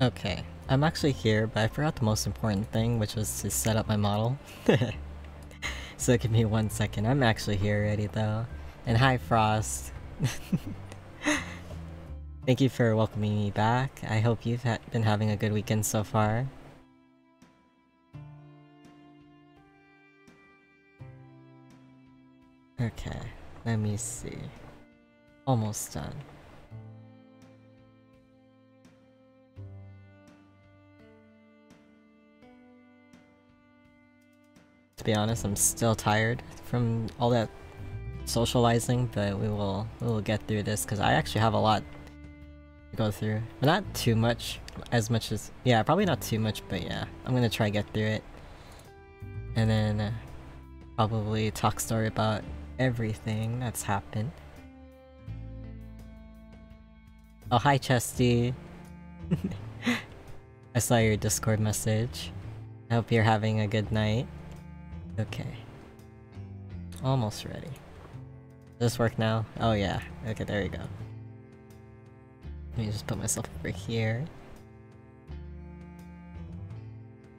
Okay, I'm actually here, but I forgot the most important thing, which was to set up my model. So give me 1 second. I'm actually here already, though. And hi, Frost. Thank you for welcoming me back. I hope you've been having a good weekend so far. Okay, let me see. Almost done. To be honest, I'm still tired from all that socializing, but we will get through this because I actually have a lot to go through. But not too much, yeah, probably not too much, but yeah, I'm gonna try get through it. And then probably talk story about everything that's happened. Oh, hi Chesty. I saw your Discord message. I hope you're having a good night. Okay. Almost ready. Does this work now? Oh yeah. Okay, there you go. Let me just put myself over here.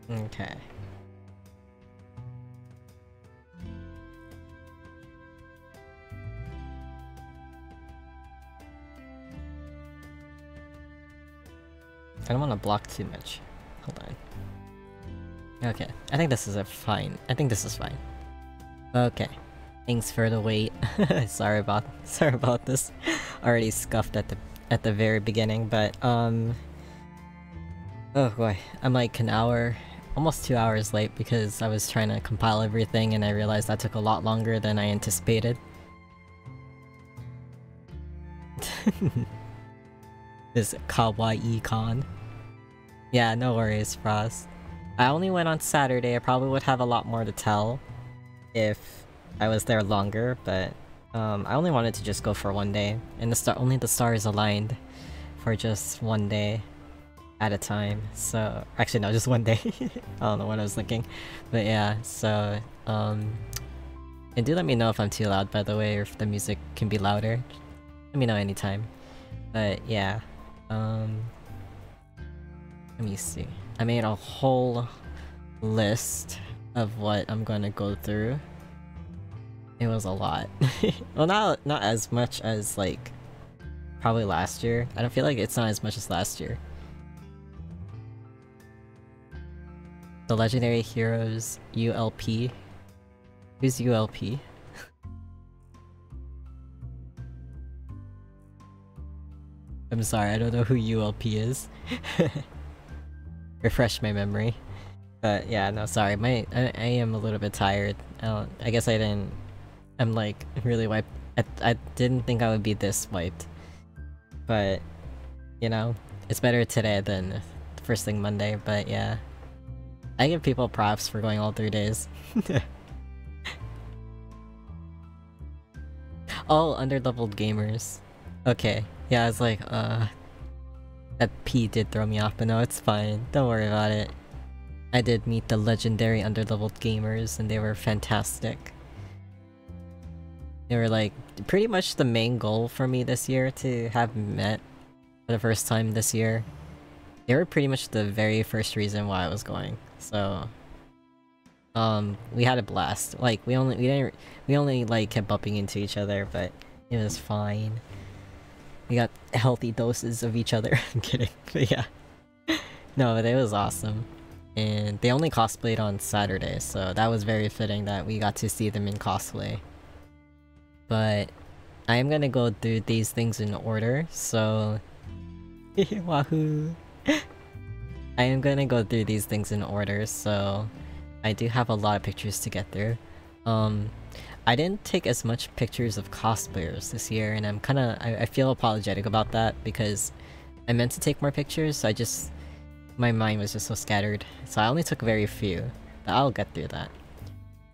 Okay. I don't want to block too much. Hold on. Okay, I think this is fine. I think this is fine. Okay. Thanks for the wait. sorry about this. Already scuffed at the very beginning, but oh boy, I'm like an hour, almost 2 hours late because I was trying to compile everything and I realized that took a lot longer than I anticipated. This Kawaii-Kon. Yeah, no worries, Frost. I only went on Saturday. I probably would have a lot more to tell if I was there longer, but I only wanted to just go for 1 day, and only the stars aligned for just 1 day at a time. So actually, no, just 1 day. I don't know what I was thinking, but yeah. So and do let me know if I'm too loud, by the way, or if the music can be louder. Let me know anytime. But yeah, let me see. I made a whole list of what I'm gonna go through. It was a lot. Well, not as much as like probably last year. I don't feel like it's not as much as last year. The Legendary Heroes ULP. Who's ULP? I'm sorry, I don't know who ULP is. Refresh my memory. But yeah, no, sorry. I am a little bit tired. I guess I didn't. I'm like really wiped. I didn't think I would be this wiped. But you know, it's better today than first thing Monday. But yeah, I give people props for going all 3 days. All underleveled gamers. Okay, yeah, I was like, that P did throw me off, but no, it's fine. Don't worry about it. I did meet the legendary underleveled gamers, and they were fantastic. They were like, pretty much the main goal for me this year to have met for the first time this year. They were pretty much the very first reason why I was going, so... we had a blast. Like, we only like kept bumping into each other, but it was fine. We got healthy doses of each other. I'm kidding, but yeah. No, but it was awesome. And they only cosplayed on Saturday, so that was very fitting that we got to see them in cosplay. But I am gonna go through these things in order, so... Wahoo! I am gonna go through these things in order, so... I do have a lot of pictures to get through. I didn't take as much pictures of cosplayers this year, and I feel apologetic about that because I meant to take more pictures, so my mind was just so scattered. So I only took very few, but I'll get through that.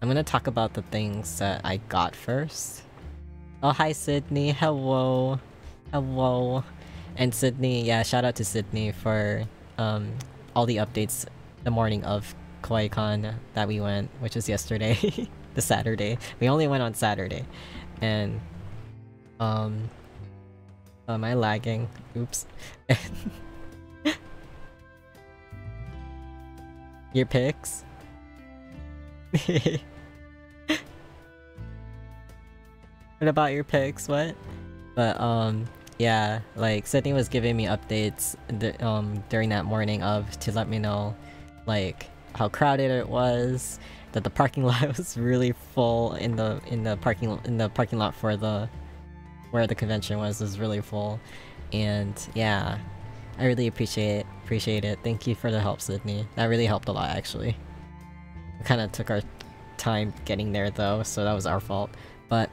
I'm gonna talk about the things that I got first. Oh, hi Sydney, hello. Hello. And Sydney, yeah, shout out to Sydney for all the updates the morning of Kawaii-Kon that we went, which was yesterday. The Saturday. We only went on Saturday. And am I lagging? Oops. Your picks? What about your picks? What? But yeah, like Sydney was giving me updates during that morning to let me know like how crowded it was, that the parking lot was really full in the parking lot for where the convention was really full. And yeah, I really appreciate it. Thank you for the help, Sydney. That really helped a lot actually. We kind of took our time getting there though, so that was our fault. But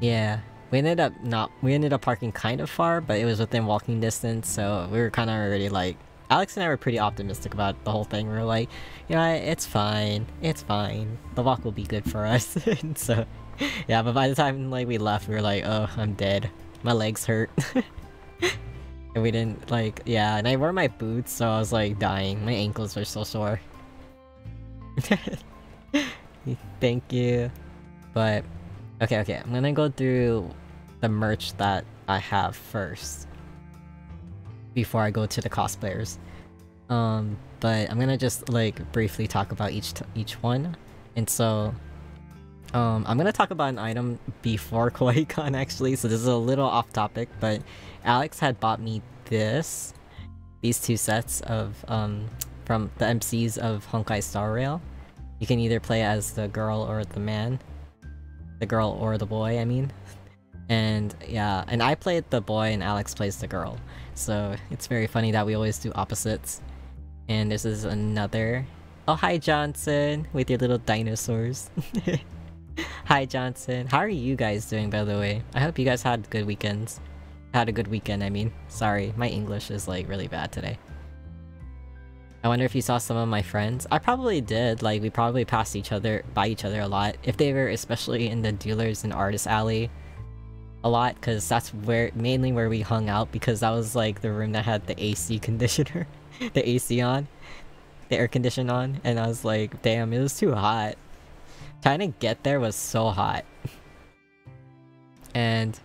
yeah, we ended up parking kind of far, but it was within walking distance, so we were kind of already like, Alex and I were pretty optimistic about the whole thing. We were like, yeah, it's fine, the walk will be good for us. And so yeah, but by the time like we left, we were like, oh, I'm dead, my legs hurt. And we didn't like, yeah, and I wore my boots, so I was like dying. My ankles were so sore. Thank you. But okay, I'm gonna go through the merch that I have first before I go to the cosplayers. But I'm gonna just like briefly talk about each one. And so I'm gonna talk about an item before Kawaii-Kon actually, so this is a little off topic, but Alex had bought me these two sets of from the MCs of Honkai Star Rail. You can either play as the girl or the man. The girl or the boy, I mean. And yeah, and I played the boy and Alex plays the girl. So it's very funny that we always do opposites. And this is another... Oh, hi Johnson! With your little dinosaurs. Hi Johnson. How are you guys doing, by the way? I hope you guys had good weekends. Had a good weekend, I mean. Sorry, my English is like really bad today. I wonder if you saw some of my friends. I probably did, like we probably passed by each other a lot. If they were especially in the dealers and artist alley a lot, because that's mainly where we hung out, because that was like the room that had the AC conditioner. The AC on. The air condition on, and I was like, damn, it was too hot. Trying to get there was so hot. And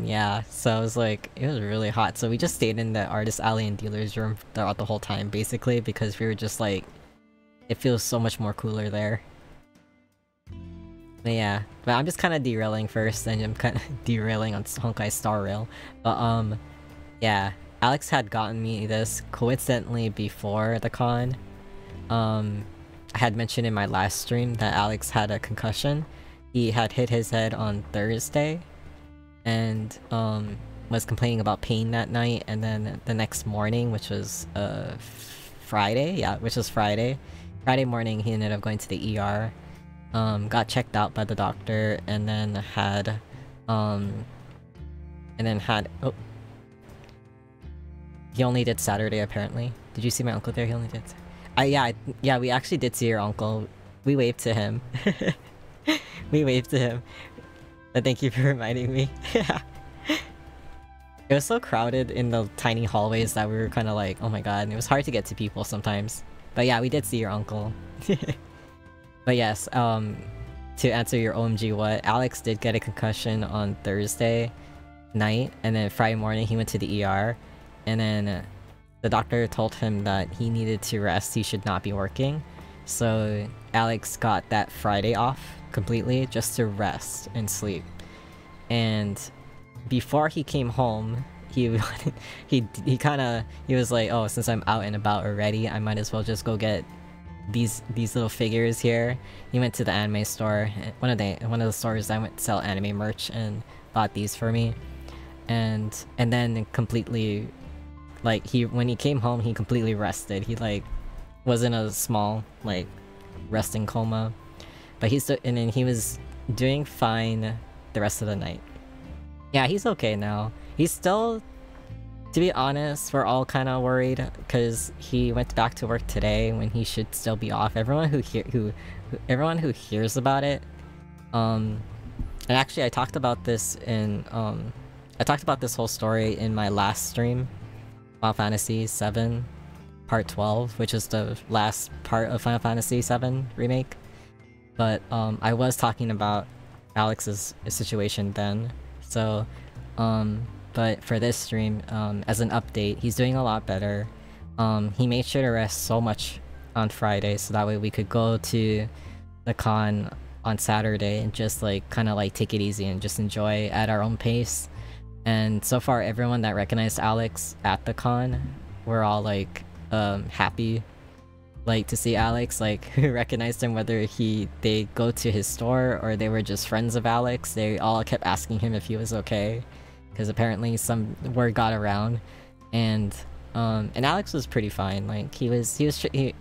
yeah, so I was like, it was really hot, so we just stayed in the artist alley and dealer's room throughout the whole time, basically, because we were just like, it feels so much more cooler there. But yeah, but I'm just kind of derailing first, and I'm kind of derailing on Honkai Star Rail. But yeah, Alex had gotten me this coincidentally before the con. I had mentioned in my last stream that Alex had a concussion. He had hit his head on Thursday, and was complaining about pain that night, and then the next morning, which was Friday, yeah, which was Friday morning, he ended up going to the ER, got checked out by the doctor, and then had oh, he only did Saturday apparently. Did you see my uncle there? He only did. Yeah, we actually did see your uncle. We waved to him. We waved to him. But thank you for reminding me. It was so crowded in the tiny hallways that we were kind of like, oh my god, and it was hard to get to people sometimes. But yeah, we did see your uncle. But yes, to answer your OMG what, Alex did get a concussion on Thursday night, and then Friday morning he went to the ER, and then the doctor told him that he needed to rest, he should not be working. So Alex got that Friday off completely just to rest and sleep. And before he came home, he was like, oh, since I'm out and about already, I might as well just go get these little figures here. He went to the anime store, one of the stores that went to sell anime merch, and bought these for me. And then completely, like, when he came home, he completely rested. He like was in a small like resting coma, but and then he was doing fine the rest of the night. Yeah, he's okay now. He's still, to be honest, we're all kind of worried because he went back to work today when he should still be off. Everyone who hears about it, and actually I talked about this whole story in my last stream, Final Fantasy VII Part 12, which is the last part of Final Fantasy VII Remake. But I was talking about Alex's situation then, so but for this stream, as an update, he's doing a lot better. he made sure to rest so much on Friday so that way we could go to the con on Saturday and just like kind of like take it easy and just enjoy at our own pace. And so far everyone that recognized Alex at the con, we're all like happy like to see Alex, like who recognized him, whether they go to his store or they were just friends of Alex. They all kept asking him if he was okay because apparently some word got around. And Alex was pretty fine. Like he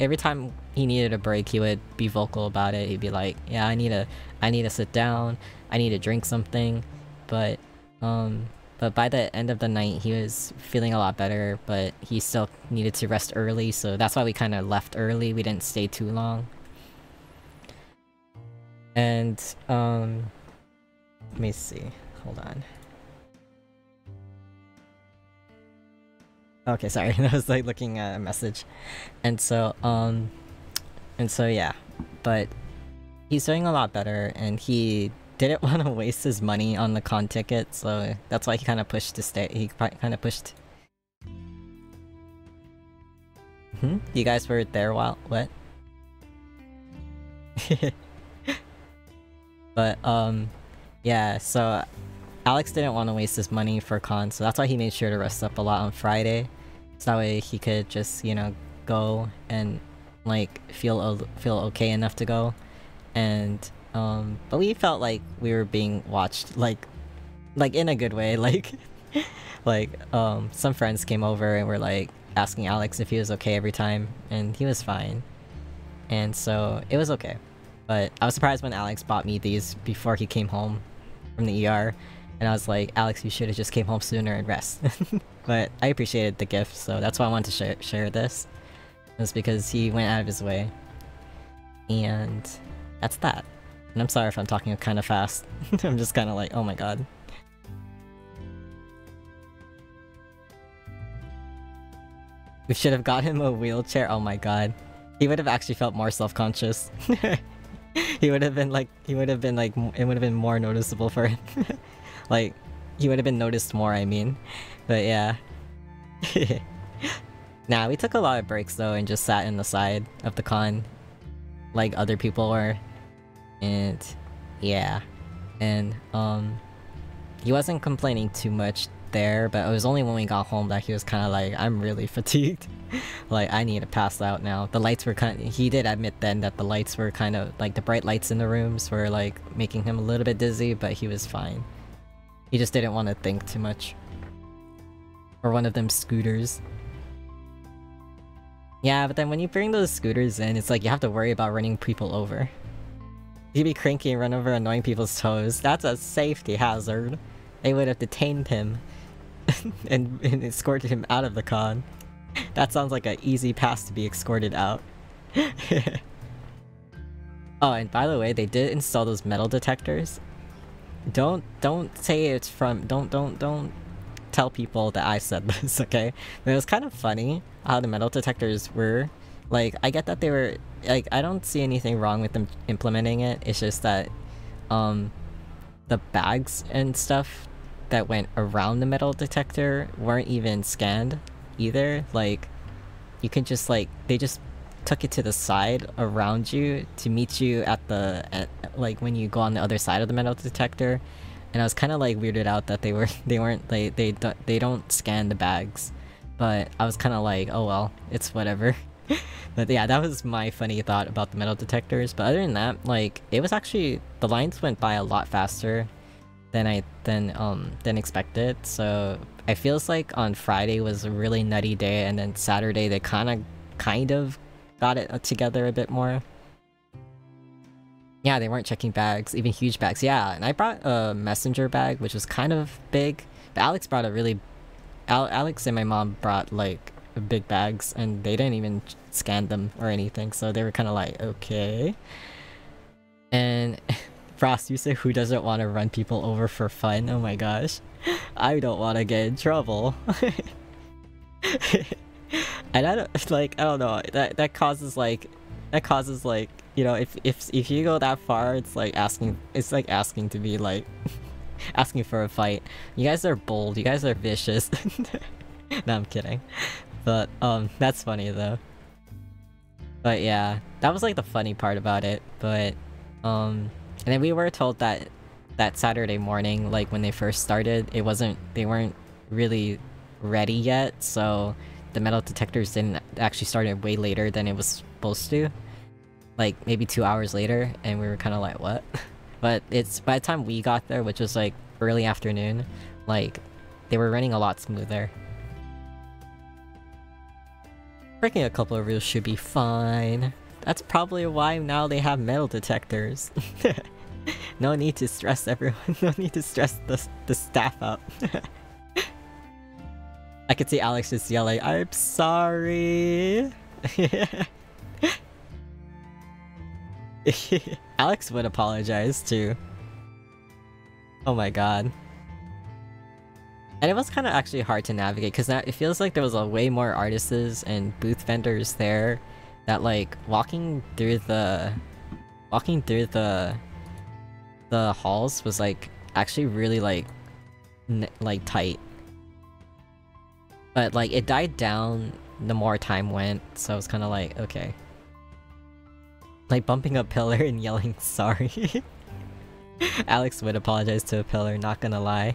every time he needed a break, he would be vocal about it. He'd be like, yeah, I need to sit down, I need to drink something. But by the end of the night, he was feeling a lot better, but he still needed to rest early, so that's why we kind of left early. We didn't stay too long. And let me see, hold on. Okay, sorry, I was like looking at a message. And so yeah, but he's doing a lot better, and he didn't want to waste his money on the con ticket, so that's why he kind of pushed to stay. He kind of pushed. You guys were there while what? But yeah, so Alex didn't want to waste his money for con, so that's why he made sure to rest up a lot on Friday. So that way he could just, you know, go and like feel okay enough to go. And but we felt like we were being watched, like in a good way. Like some friends came over and were like asking Alex if he was okay every time, and he was fine. And so it was okay. But I was surprised when Alex bought me these before he came home from the ER. And I was like, Alex, you should have just came home sooner and rest. But I appreciated the gift, so that's why I wanted to share this. It was because he went out of his way. And that's that. And I'm sorry if I'm talking kind of fast. I'm just kind of like, oh my god. We should have got him a wheelchair. Oh my god. He would have actually felt more self-conscious. It would have been more noticeable for him. Like, he would have been noticed more, I mean. But yeah. Nah, we took a lot of breaks though and just sat in the side of the con like other people were. And yeah. And he wasn't complaining too much there, but it was only when we got home that he was kind of like, I'm really fatigued. Like, I need to pass out now. The lights were he did admit then that the lights were kind of like, the bright lights in the rooms were like making him a little bit dizzy, but he was fine. He just didn't want to think too much. Or one of them scooters. Yeah, but then when you bring those scooters in, it's like you have to worry about running people over. You'd be cranky and run over annoying people's toes. That's a safety hazard. They would have detained him and escorted him out of the con. That sounds like an easy pass to be escorted out. Oh, and by the way, they did install those metal detectors. Don't say it's from don't tell people that I said this, okay? But it was kind of funny how the metal detectors were. Like, I get that they were like, I don't see anything wrong with them implementing it. It's just that the bags and stuff that went around the metal detector weren't even scanned either. Like, you can just like, they just took it to the side around you to meet you at like when you go on the other side of the metal detector. And I was kind of like weirded out that they weren't like, they don't scan the bags. But I was kind of like, oh well, it's whatever. But yeah, that was my funny thought about the metal detectors. But other than that, like, it was actually, the lines went by a lot faster than expected. So I feels like on Friday was a really nutty day, and then Saturday they kind of got it together a bit more. Yeah, they weren't checking bags, even huge bags. Yeah, and I brought a messenger bag, which was kind of big. But Alex brought a really... Alex and my mom brought, like, big bags, and they didn't even scan them or anything, so they were kind of like, okay. And Frost, you say who doesn't want to run people over for fun? Oh my gosh. I don't want to get in trouble. And I don't know, that causes like, you know, if you go that far, it's like asking to be like, asking for a fight. You guys are bold, you guys are vicious. No, I'm kidding. But, that's funny though. But yeah, that was like the funny part about it, but, and then we were told that that Saturday morning, like when they first started, they weren't really ready yet, so the metal detectors didn't actually started way later than it was supposed to. Like, maybe 2 hours later, and we were kinda like, what? But it's, by the time we got there, which was like early afternoon, like, they were running a lot smoother. Breaking a couple of rules should be fine. That's probably why now they have metal detectors. No need to stress everyone, no need to stress the staff out. I could see Alex just yelling, "I'm sorry!" Alex would apologize too. Oh my god. And it was kind of actually hard to navigate, because now it feels like there was a way more artists and booth vendors there that, like, walking through the halls was, like, actually really, like, tight. But, like, it died down the more time went, so I was kind of like, okay. Like, bumping a pillar and yelling, sorry. Alex would apologize to a pillar, not gonna lie.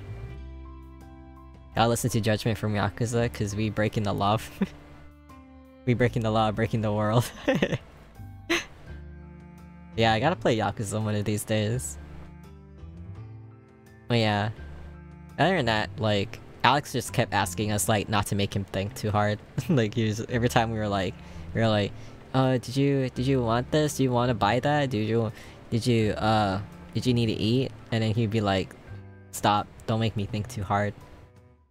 Gotta listen to judgment from Yakuza, cause we breaking the law. We breaking the law, breaking the world. Yeah, I gotta play Yakuza one of these days. But yeah. Other than that, like, Alex just kept asking us, like, not to make him think too hard. Like, he was, every time we were like, did you want this? Do you want to buy that? Did you need to eat? And then he'd be like, stop, don't make me think too hard.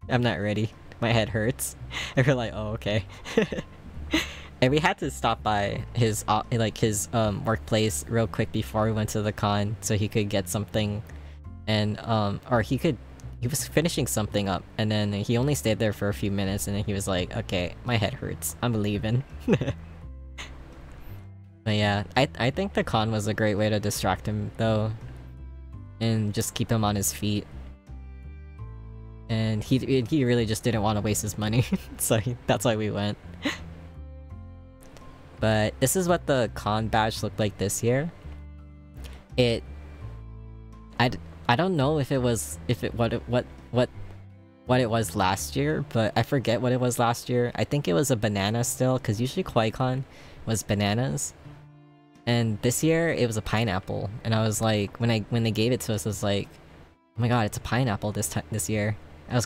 I'm not ready. My head hurts. And we're like, oh, okay. And we had to stop by his workplace real quick before we went to the con so he could get something, and he was finishing something up, and then he only stayed there for a few minutes, and then he was like, okay, my head hurts, I'm leaving. But yeah, I think the con was a great way to distract him though, and just keep him on his feet. And he really just didn't want to waste his money, so that's why we went. But this is what the con badge looked like this year. I don't know what it was last year, but I forget what it was last year. I think it was a banana still, because usually Kawaii-Kon was bananas. And this year it was a pineapple, and I was like, when they gave it to us, I was like, oh my god, it's a pineapple this year. I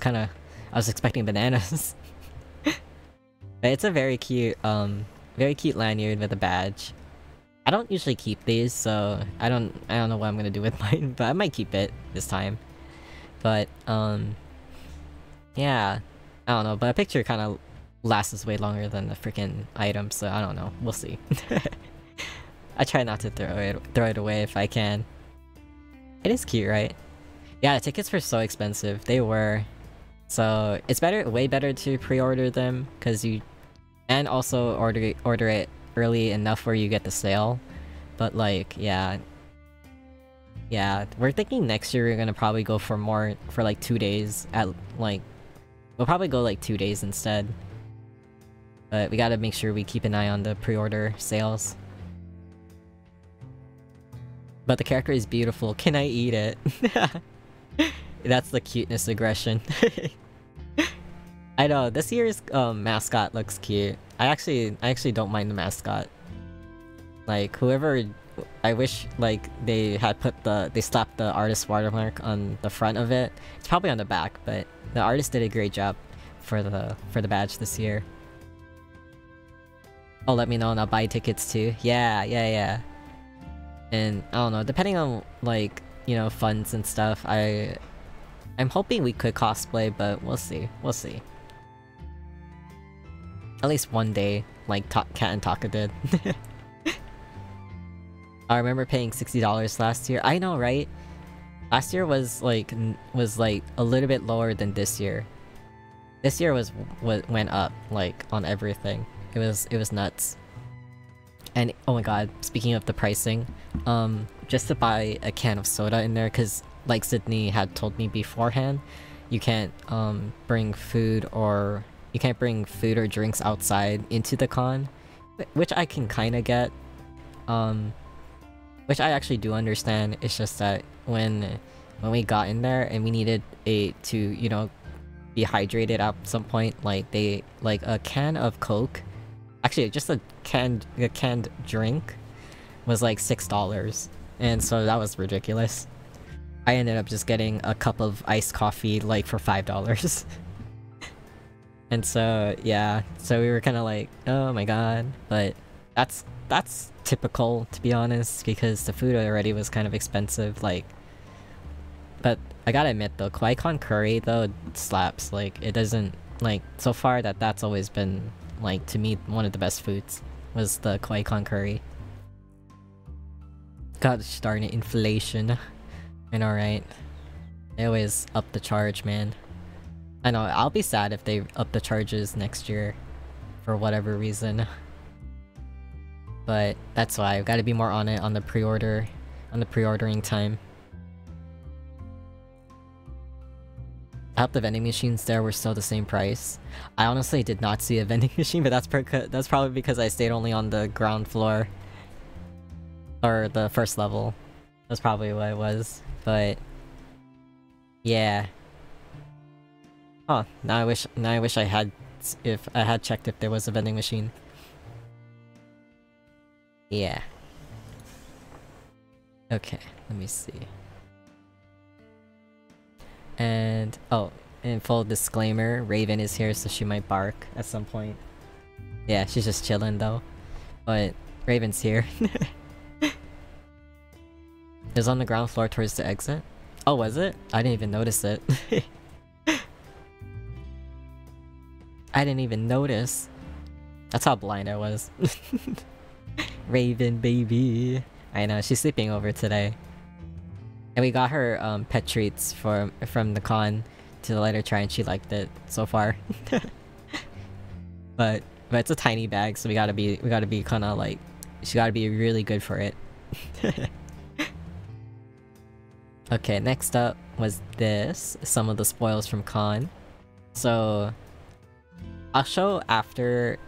was expecting bananas. But it's a very cute lanyard with a badge. I don't usually keep these, so I don't know what I'm gonna do with mine, but I might keep it this time. But yeah, I don't know. But a picture kind of lasts way longer than the freaking item, so I don't know. We'll see. I try not to throw it away if I can. It is cute, right? Yeah, the tickets were so expensive. They were. So it's way better to pre-order them, and also order it early enough where you get the sale. But like, yeah, we're thinking next year we're gonna probably go for like 2 days we'll probably go like 2 days instead. But we gotta make sure we keep an eye on the pre-order sales. But the character is beautiful. Can I eat it? That's the cuteness aggression. I know, this year's mascot looks cute. I actually don't mind the mascot. Like, I wish like they slapped the artist watermark on the front of it. It's probably on the back, but the artist did a great job for the badge this year. Oh, let me know and I'll buy tickets too. Yeah. And I don't know, depending on like, you know, funds and stuff, I'm hoping we could cosplay, but we'll see. At least one day, like Cat and Taka did. I remember paying $60 last year. I know, right? Last year was like a little bit lower than this year. This year went up like on everything. It was nuts. And oh my god, speaking of the pricing, just to buy a can of soda in there, because like Sydney had told me beforehand, you can't bring food or food or drinks outside into the con, which I can kind of get. Which I actually do understand. It's just that when we got in there and we needed to, you know, be hydrated at some point, like a can of Coke, actually just a canned drink was like $6, and so that was ridiculous. I ended up just getting a cup of iced coffee like for $5. And so yeah, so we were kind of like, oh my god, but that's typical, to be honest, because the food already was kind of expensive, like. But I gotta admit though, Kawaii-Kon curry though slaps. Like, it doesn't, like, so far that's always been, like, to me, one of the best foods was the Kawaii-Kon curry. God darn it, inflation. I know, right? They always up the charge, man. I know, I'll be sad if they up the charges next year for whatever reason. But that's why I've got to be more on it on the pre-ordering time. I hope the vending machines there were still the same price. I honestly did not see a vending machine, but that's probably because I stayed only on the ground floor. Or the first level. That's probably what it was. But yeah. Huh, now I wish I had checked if there was a vending machine. Yeah. Okay, let me see. And, oh, in full disclaimer, Raven is here, so she might bark at some point. Yeah, she's just chilling though. But Raven's here. It's on the ground floor towards the exit. Oh, was it? I didn't even notice it. I didn't even notice. That's how blind I was. Raven, baby. I know, she's sleeping over today. And we got her pet treats from the con to let her try, and she liked it so far. but it's a tiny bag, so we gotta be kind of like, she gotta be really good for it. Okay, next up was this, some of the spoils from con. So I'll show after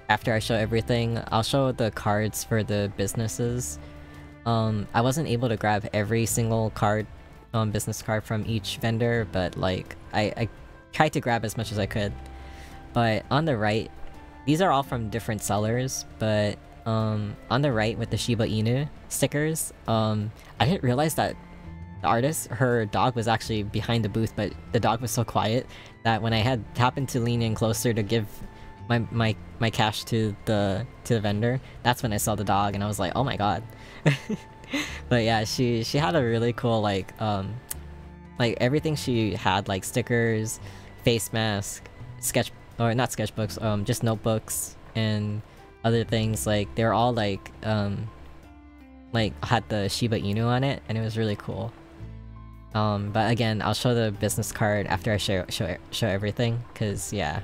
I show everything, I'll show the cards for the businesses. I wasn't able to grab every single card, business card from each vendor, but like, I tried to grab as much as I could. But on the right, these are all from different sellers, but on the right with the Shiba Inu stickers, I didn't realize that the artist, her dog was actually behind the booth, but the dog was so quiet that when I had happened to lean in closer to give my cash to the vendor, that's when I saw the dog and I was like, oh my god. But yeah, she had a really cool like everything she had, like stickers, face mask, not sketchbooks, just notebooks and other things, like they're all like had the Shiba Inu on it, and it was really cool. But again, I'll show the business card after I show everything, cause yeah.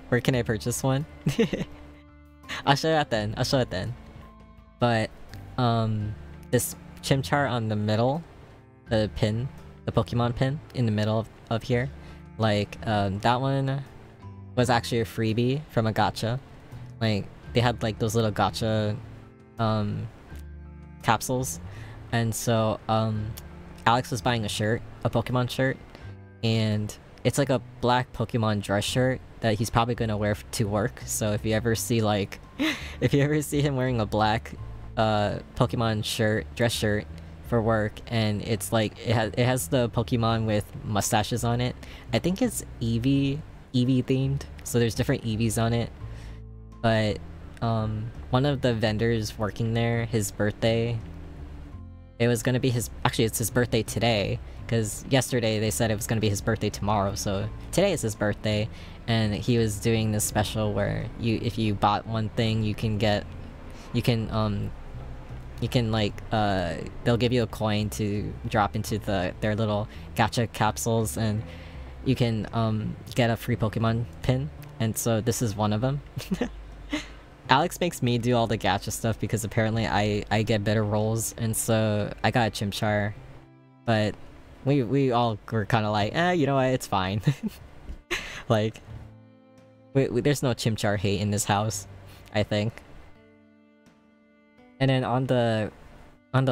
Where can I purchase one? I'll show it then. But this Chimchar on the middle, the Pokemon pin in the middle of here, like that one was actually a freebie from a gacha. Like they had like those little gacha capsules, and so Alex was buying a Pokemon shirt, and it's like a black Pokemon dress shirt that he's probably gonna wear to work. So if you ever see him wearing a black Pokemon dress shirt for work, and it's like it has the Pokemon with mustaches on it. I think it's Eevee themed, so there's different Eevees on it. But one of the vendors working there, his birthday, it was gonna be it's his birthday today, because yesterday they said it was gonna be his birthday tomorrow, so today is his birthday, and he was doing this special where if you bought one thing, they'll give you a coin to drop into their little gacha capsules, and you can get a free Pokemon pin, and so this is one of them. Alex makes me do all the gacha stuff because apparently I get better rolls, and so I got a Chimchar. But we all were kind of like, you know what, it's fine. Like, there's no chimchar hate in this house, I think. And then on the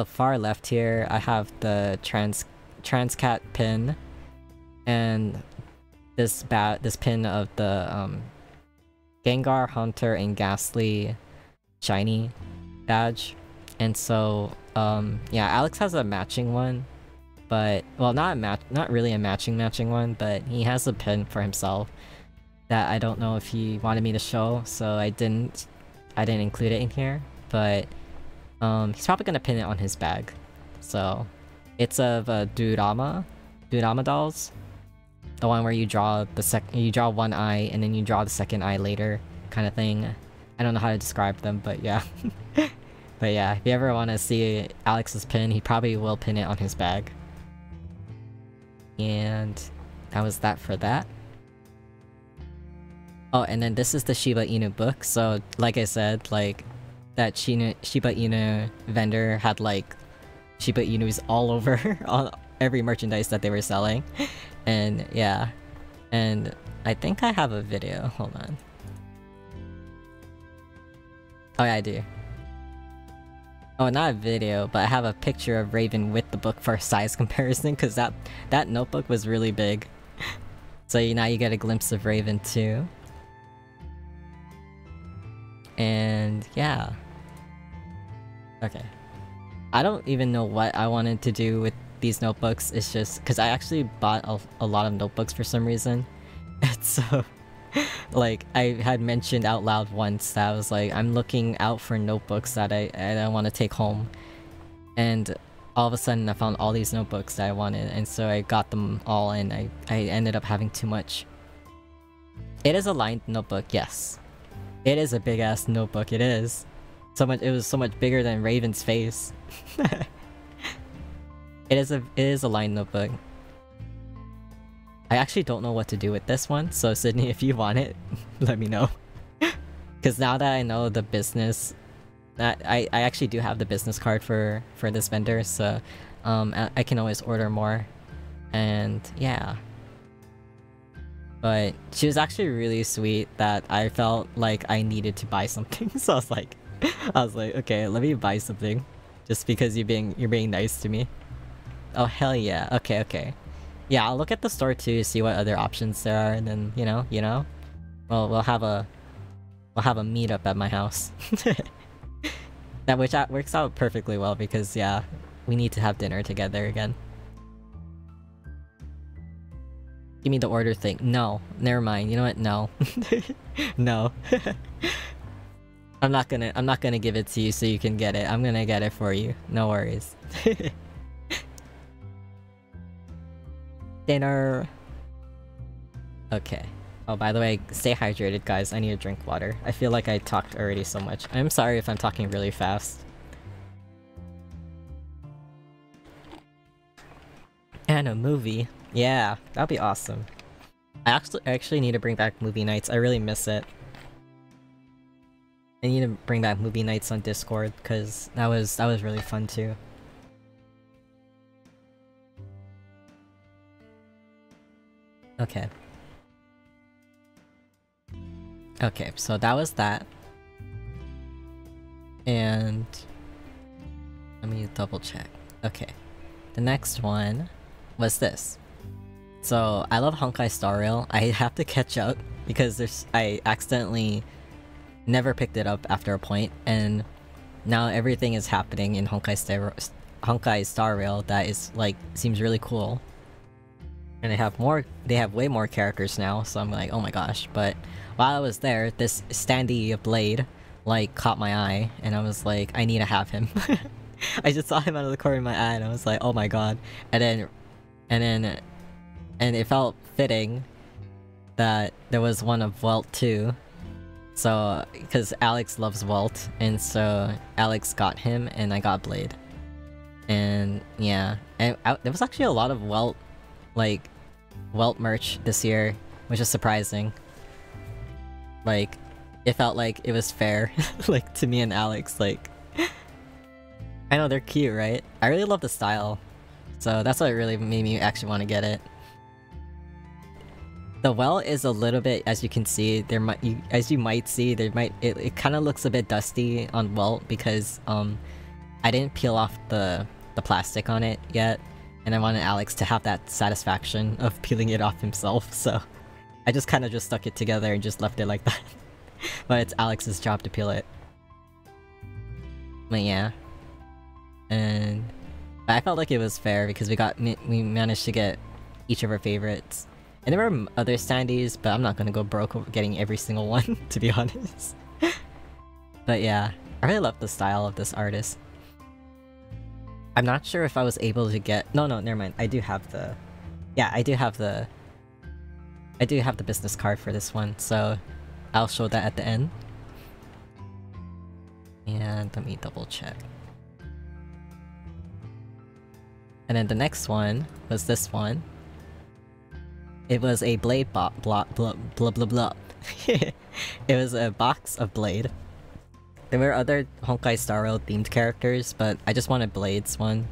far left here, I have the Transcat pin, and this pin of the Gengar, Hunter, and Ghastly shiny badge. And so yeah, Alex has a matching one, but well, not really a matching one, but he has a pin for himself that I don't know if he wanted me to show, so I didn't include it in here, but he's probably gonna pin it on his bag. So it's of Durama dolls, the one where you draw one eye and then you draw the second eye later, kind of thing. I don't know how to describe them, but yeah. But yeah, if you ever want to see Alex's pin, he probably will pin it on his bag. And that was that for that. Oh, and then this is the Shiba Inu book. So, like I said, like, that Shiba Inu vendor had, like, Shiba Inus all over on every merchandise that they were selling. And, yeah. And I think I have a video. Hold on. Oh, yeah, I do. Oh, not a video, but I have a picture of Raven with the book for size comparison, because that notebook was really big. So now you get a glimpse of Raven too. And yeah. Okay. I don't even know what I wanted to do with these notebooks. It's just because I actually bought a lot of notebooks for some reason. And so, like, I had mentioned out loud once that I was like, I'm looking out for notebooks that I want to take home. And all of a sudden I found all these notebooks that I wanted, and so I got them all, and I ended up having too much. It is a lined notebook, yes. It is a big ass notebook, it is. It was so much bigger than Raven's face. It is a lined notebook. I actually don't know what to do with this one, so Sydney, if you want it, let me know. Because now that I know the business, that I actually do have the business card for this vendor, so I can always order more. And yeah. But she was actually really sweet that I felt like I needed to buy something, so I was like, okay, let me buy something, just because you're being nice to me. Oh hell yeah! Okay. Yeah, I'll look at the store too to see what other options there are, and then you know, well, we'll have a meetup at my house. Which works out perfectly well because yeah, we need to have dinner together again. Give me the order thing. No, never mind. You know what? No, no. I'm not gonna give it to you so you can get it. I'm gonna get it for you. No worries. Dinner. Okay. Oh, by the way, stay hydrated, guys. I need to drink water. I feel like I talked already so much. I'm sorry if I'm talking really fast. And a movie. Yeah, that'd be awesome. I actually need to bring back movie nights. I really miss it. I need to bring back movie nights on Discord, because that was really fun too. Okay. Okay, so that was that. And let me double check. Okay. The next one was this. So I love Honkai Star Rail. I have to catch up because I accidentally never picked it up after a point, and now everything is happening in Honkai Star Rail that is like seems really cool. And they have way more characters now, so I'm like, oh my gosh. But while I was there, this standee Blade like caught my eye, and I was like, I need to have him. I just saw him out of the corner of my eye, and I was like, oh my god. And it felt fitting that there was one of Welt too. So, because Alex loves Welt, and so Alex got him, and I got Blade. And yeah, and there was actually a lot of Welt merch this year, which is surprising. Like, it felt like it was fair, like, to me and Alex, like... I know, they're cute, right? I really love the style. So that's what really made me actually want to get it. The well is a little bit, as you can see, as you might see, it kind of looks a bit dusty on Welt because I didn't peel off the plastic on it yet, and I wanted Alex to have that satisfaction of peeling it off himself, so I just kind of just stuck it together and just left it like that. But it's Alex's job to peel it. But yeah. And I felt like it was fair because we managed to get each of our favorites. And there were other standees, but I'm not gonna go broke over getting every single one, to be honest. But yeah, I really love the style of this artist. I'm not sure if I was able to get... No, never mind. I do have the... Yeah, I do have the business card for this one, so I'll show that at the end. And let me double check. And then the next one was this one. It was a blade blah blah blah blah blah blah. It was a box of Blade. There were other Honkai Star Rail themed characters, but I just wanted Blade's one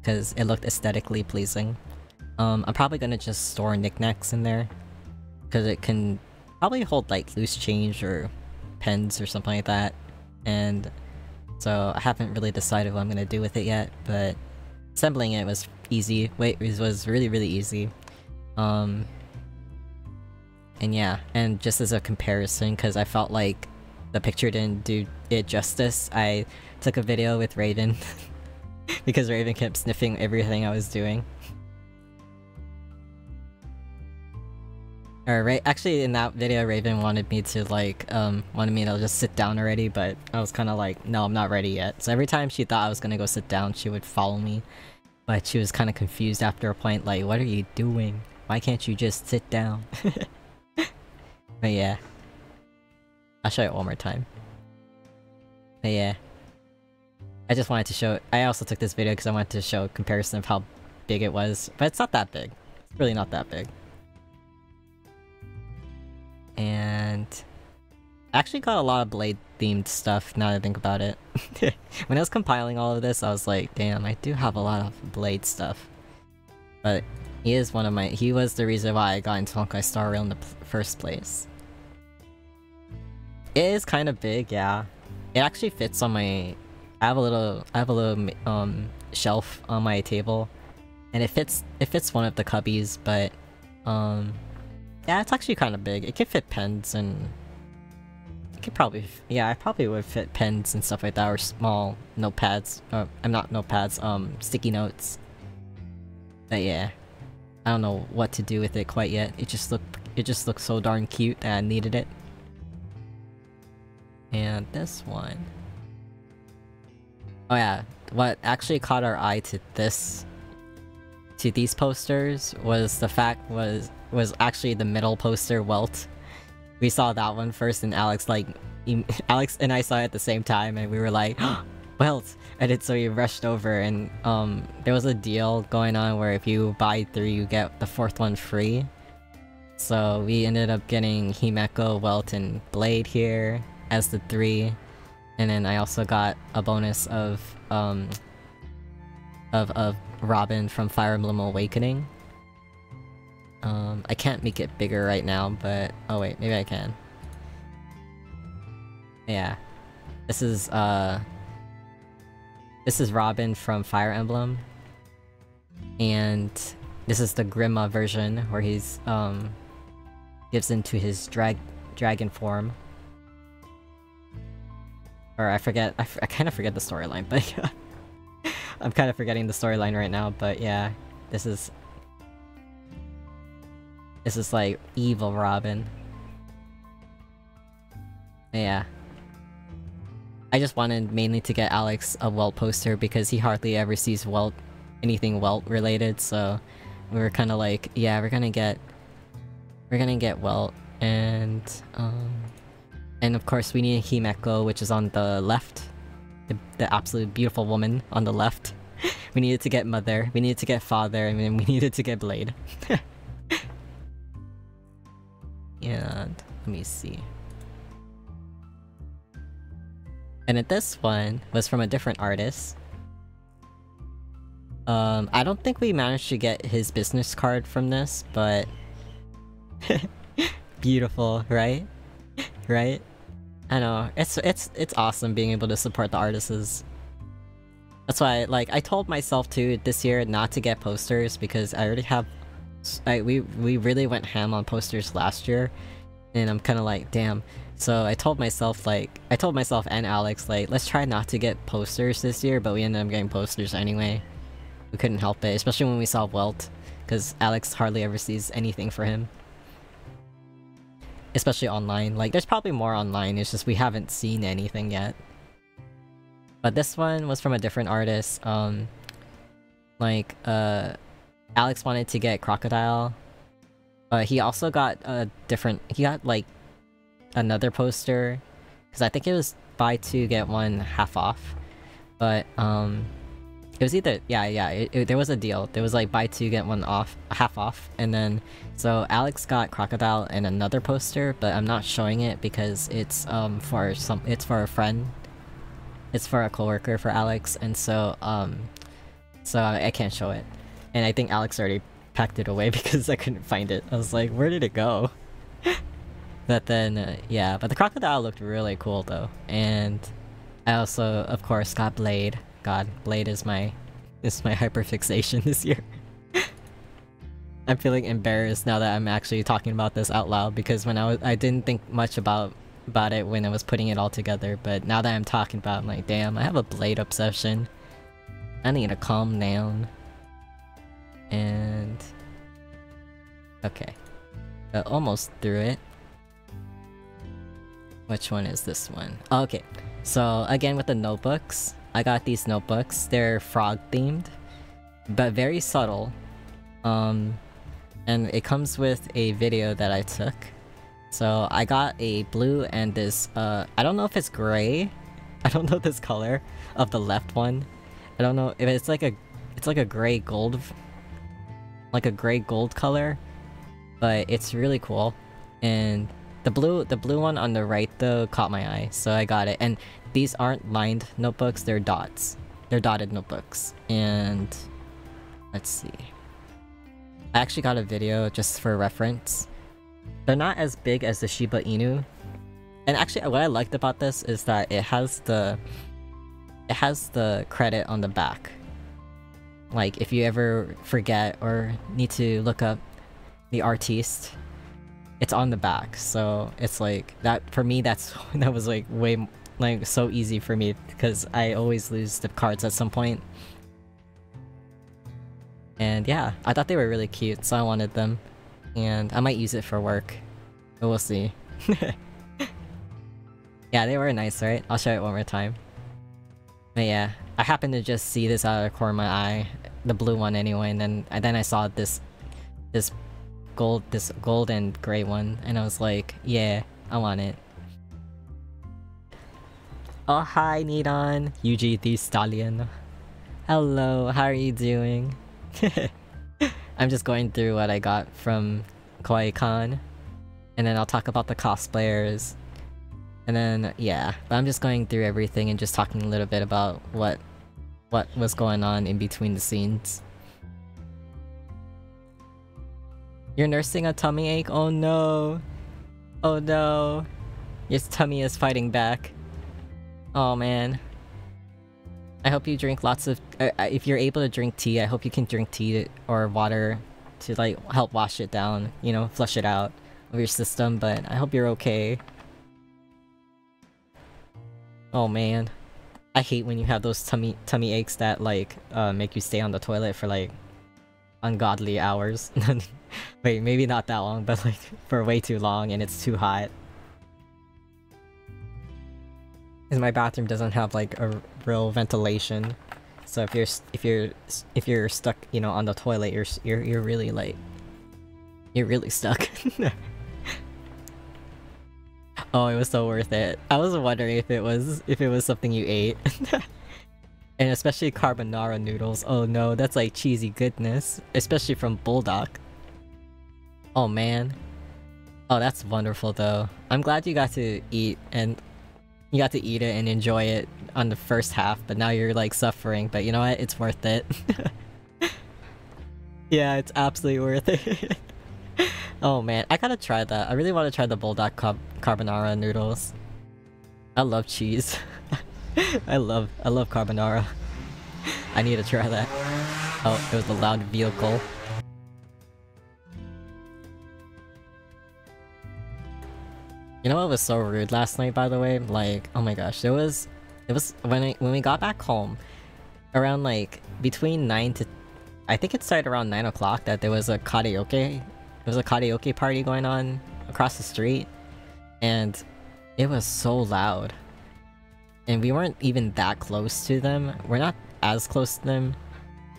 because it looked aesthetically pleasing. I'm probably gonna just store knickknacks in there because it can probably hold like loose change or pens or something like that. And so I haven't really decided what I'm gonna do with it yet, but assembling it was easy. It was really easy. And yeah, and just as a comparison, because I felt like the picture didn't do it justice, I took a video with Raven because Raven kept sniffing everything I was doing. Actually, in that video, Raven wanted me to just sit down already, but I was kind of like, no, I'm not ready yet. So every time she thought I was gonna go sit down, she would follow me. But she was kind of confused after a point, like, what are you doing? Why can't you just sit down? But yeah. I'll show it one more time. But yeah. I just wanted to show... I also took this video because I wanted to show a comparison of how big it was. But it's not that big. It's really not that big. And... I actually got a lot of Blade-themed stuff, now that I think about it. When I was compiling all of this, I was like, damn, I do have a lot of Blade stuff. But he is one of my... He was the reason why I got into Honkai Star Rail in the first place. It is kind of big, yeah. It actually fits on my... I have a little shelf on my table, and it fits one of the cubbies, but yeah, it's actually kind of big. It could fit pens and it could probably... Yeah, I probably would fit pens and stuff like that, or small notepads. Not notepads, sticky notes. But yeah, I don't know what to do with it quite yet. It just looked so darn cute that I needed it. And this one. Oh yeah, what actually caught our eye to these posters was the fact was actually the middle poster, Welt. We saw that one first, and Alex and I saw it at the same time, and we were like, Welt! And so we rushed over, and there was a deal going on where if you buy 3, you get the 4th one free. So we ended up getting Himeko, Welt, and Blade here as the 3, and then I also got a bonus of Robin from Fire Emblem Awakening. I can't make it bigger right now, but oh wait, maybe I can. Yeah, this is Robin from Fire Emblem, and this is the Grima version where he's gives into his dragon form. Or I kind of forget the storyline, but yeah. I'm kind of forgetting the storyline right now, but yeah, this is like evil Robin. Yeah. I just wanted mainly to get Alex a Welt poster because he hardly ever sees anything Welt related, so we were kind of like, yeah, we're gonna get Welt, and of course we need Himeko, which is on the left. The absolute beautiful woman on the left. We needed to get Mother, we needed to get Father, and then we needed to get Blade. And let me see. And then this one was from a different artist. I don't think we managed to get his business card from this, but... Beautiful, right? Right? I know, it's awesome being able to support the artists. That's why, like, I told myself too this year not to get posters because I already have... we really went ham on posters last year, and I'm kind of like, damn. So I told myself and Alex, like, let's try not to get posters this year, but we ended up getting posters anyway. We couldn't help it, especially when we saw Welt, because Alex hardly ever sees anything for him. Especially online. Like, there's probably more online, it's just we haven't seen anything yet. But this one was from a different artist. Alex wanted to get Crocodile. But he also got a different... He got, like, another poster. Because I think it was buy two, get one half off. But, it was either... Yeah, there was a deal. There was, like, buy two, get one off, half off. And then... So, Alex got Crocodile and another poster, but I'm not showing it because it's, it's for a friend. It's for a coworker for Alex, and so I can't show it. And I think Alex already packed it away because I couldn't find it. I was like, where did it go? But then, yeah, but the Crocodile looked really cool though. And I also, of course, got Blade. God, Blade is my hyperfixation this year. I'm feeling embarrassed now that I'm actually talking about this out loud because when I didn't think much about it when I was putting it all together, but now that I'm talking about it, I'm like, damn, I have a Blade obsession. I need to calm down. And... okay. Almost through it. Which one is this one? Oh, okay. So, again with the notebooks, I got these notebooks. They're frog themed, but very subtle. And it comes with a video that I took. So I got a blue and this, I don't know if it's gray. I don't know this color of the left one. I don't know if it's like a gray gold, like a gray gold color, but it's really cool. And the blue one on the right though caught my eye, so I got it. And these aren't lined notebooks, they're dots. They're dotted notebooks. And let's see. I actually got a video just for reference. They're not as big as the Shiba Inu. And actually what I liked about this is that it has the credit on the back. Like if you ever forget or need to look up the artiste, it's on the back. So it's like that for me that was like way like so easy for me because I always lose the cards at some point. And yeah, I thought they were really cute, so I wanted them. And I might use it for work. But we'll see. Yeah, they were nice, right? I'll show it one more time. But yeah, I happened to just see this out of the corner of my eye. The blue one anyway, and then I saw this gold and gray one, and I was like, yeah, I want it. Oh hi Nidon, Yuji the Stallion. Hello, how are you doing? I'm just going through what I got from Kawaii-Kon, and then I'll talk about the cosplayers. And then, yeah, but I'm just going through everything and just talking a little bit about what was going on in between the scenes. You're nursing a tummy ache? Oh no! Oh no! Your tummy is fighting back. Oh man. I hope you drink lots of... if you're able to drink tea, I hope you can drink tea or water to like help wash it down, you know, flush it out of your system, but I hope you're okay. Oh man. I hate when you have those tummy aches that like make you stay on the toilet for like ungodly hours. Wait, maybe not that long, but like for way too long and it's too hot. Because my bathroom doesn't have like a real ventilation, so if you're stuck, you know, on the toilet, you're really like you're really stuck. Oh, it was so worth it. I was wondering if it was something you ate. And especially carbonara noodles. Oh no, that's like cheesy goodness, especially from Bulldog. Oh man. Oh, that's wonderful though. I'm glad you got to eat and you got to eat it and enjoy it on the first half, but now you're like suffering, but you know what? It's worth it. Yeah, it's absolutely worth it. Oh man, I gotta try that. I really want to try the bulldog carbonara noodles. I love cheese. I love carbonara. I need to try that. Oh, it was the loud vehicle. You know what was so rude last night, by the way? Like, oh my gosh, it was when we got back home, around like between 9 to, I think it started around 9 o'clock, that there was a karaoke. There was a karaoke party going on across the street, and it was so loud. And we weren't even that close to them. We're not as close to them.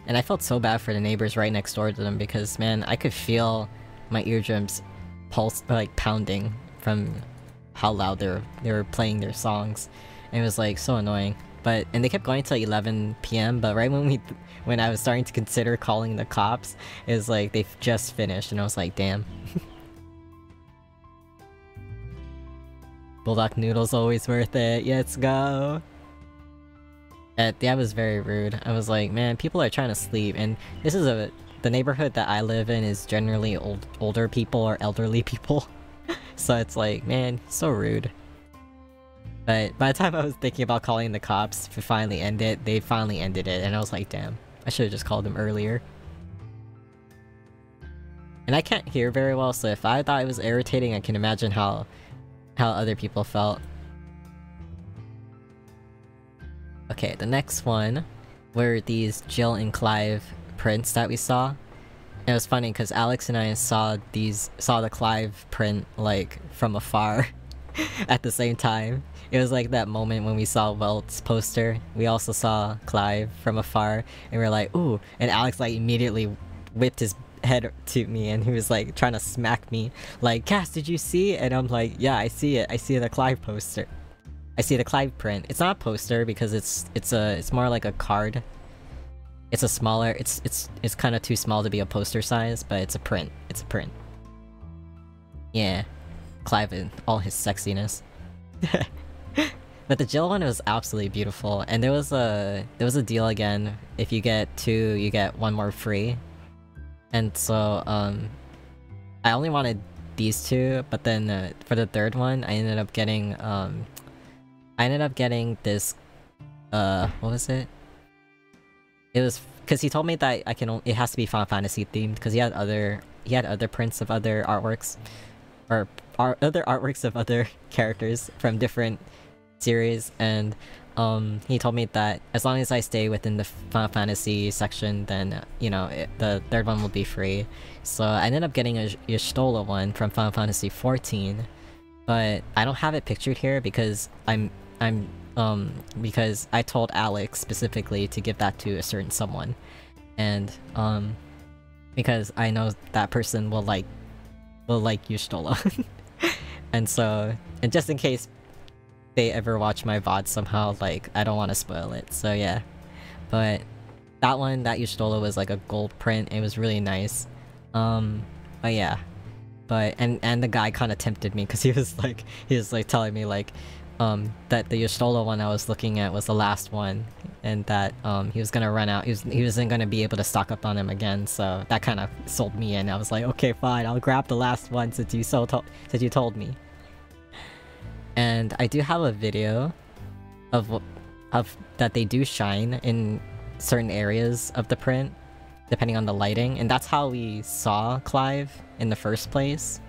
And I felt so bad for the neighbors right next door to them because, man, I could feel my eardrums pulse, like, pounding from how loud they were playing their songs. And it was, like, so annoying. And they kept going till 11 p.m, but right when I was starting to consider calling the cops, it was like, they've just finished, and I was like, damn. Bulldog noodles always worth it, let's go! That was very rude. I was like, man, people are trying to sleep, and this is the neighborhood that I live in is generally older people or elderly people. So it's like, man, so rude. But by the time I was thinking about calling the cops to finally end it, they finally ended it, and I was like, damn, I should've just called them earlier. And I can't hear very well, so if I thought it was irritating, I can imagine how other people felt. Okay, the next one were these Jill and Clive prints that we saw. It was funny because Alex and I saw the Clive print, like, from afar at the same time. It was like that moment when we saw Welt's poster. We also saw Clive from afar, and we were like, ooh, and Alex like immediately whipped his head to me, and he was like trying to smack me, like, Cass, did you see? And I'm like, yeah, I see it. I see the Clive poster. I see the Clive print. It's not a poster because it's more like a card. It's a smaller, it's kind of too small to be a poster size, but it's a print. It's a print. Yeah, Clive in all his sexiness. But the Jill one was absolutely beautiful, and there was a deal again. If you get 2, you get 1 more free. And so I only wanted these 2, but then for the third one, I ended up getting this what was it? It was because he told me that it has to be Final Fantasy themed because he had other prints of other artworks, or other artworks of other characters from different series, and he told me that as long as I stay within the Final Fantasy section, then you know the third one will be free. So I ended up getting a Y'shtola one from Final Fantasy 14, but I don't have it pictured here because because I told Alex specifically to give that to a certain someone, and because I know that person will like Y'shtola. And just in case they ever watch my VOD somehow, like, I don't want to spoil it, so yeah. But that Y'shtola was like a gold print. It was really nice. But yeah. And the guy kind of tempted me because he was like telling me like that the Y'shtola one I was looking at was the last one, and that he was gonna run out. He wasn't gonna be able to stock up on him again. So that kind of sold me in. I was like, okay, fine, I'll grab the last one since you told me. And I do have a video of that they do shine in certain areas of the print, depending on the lighting, and that's how we saw Clive in the first place.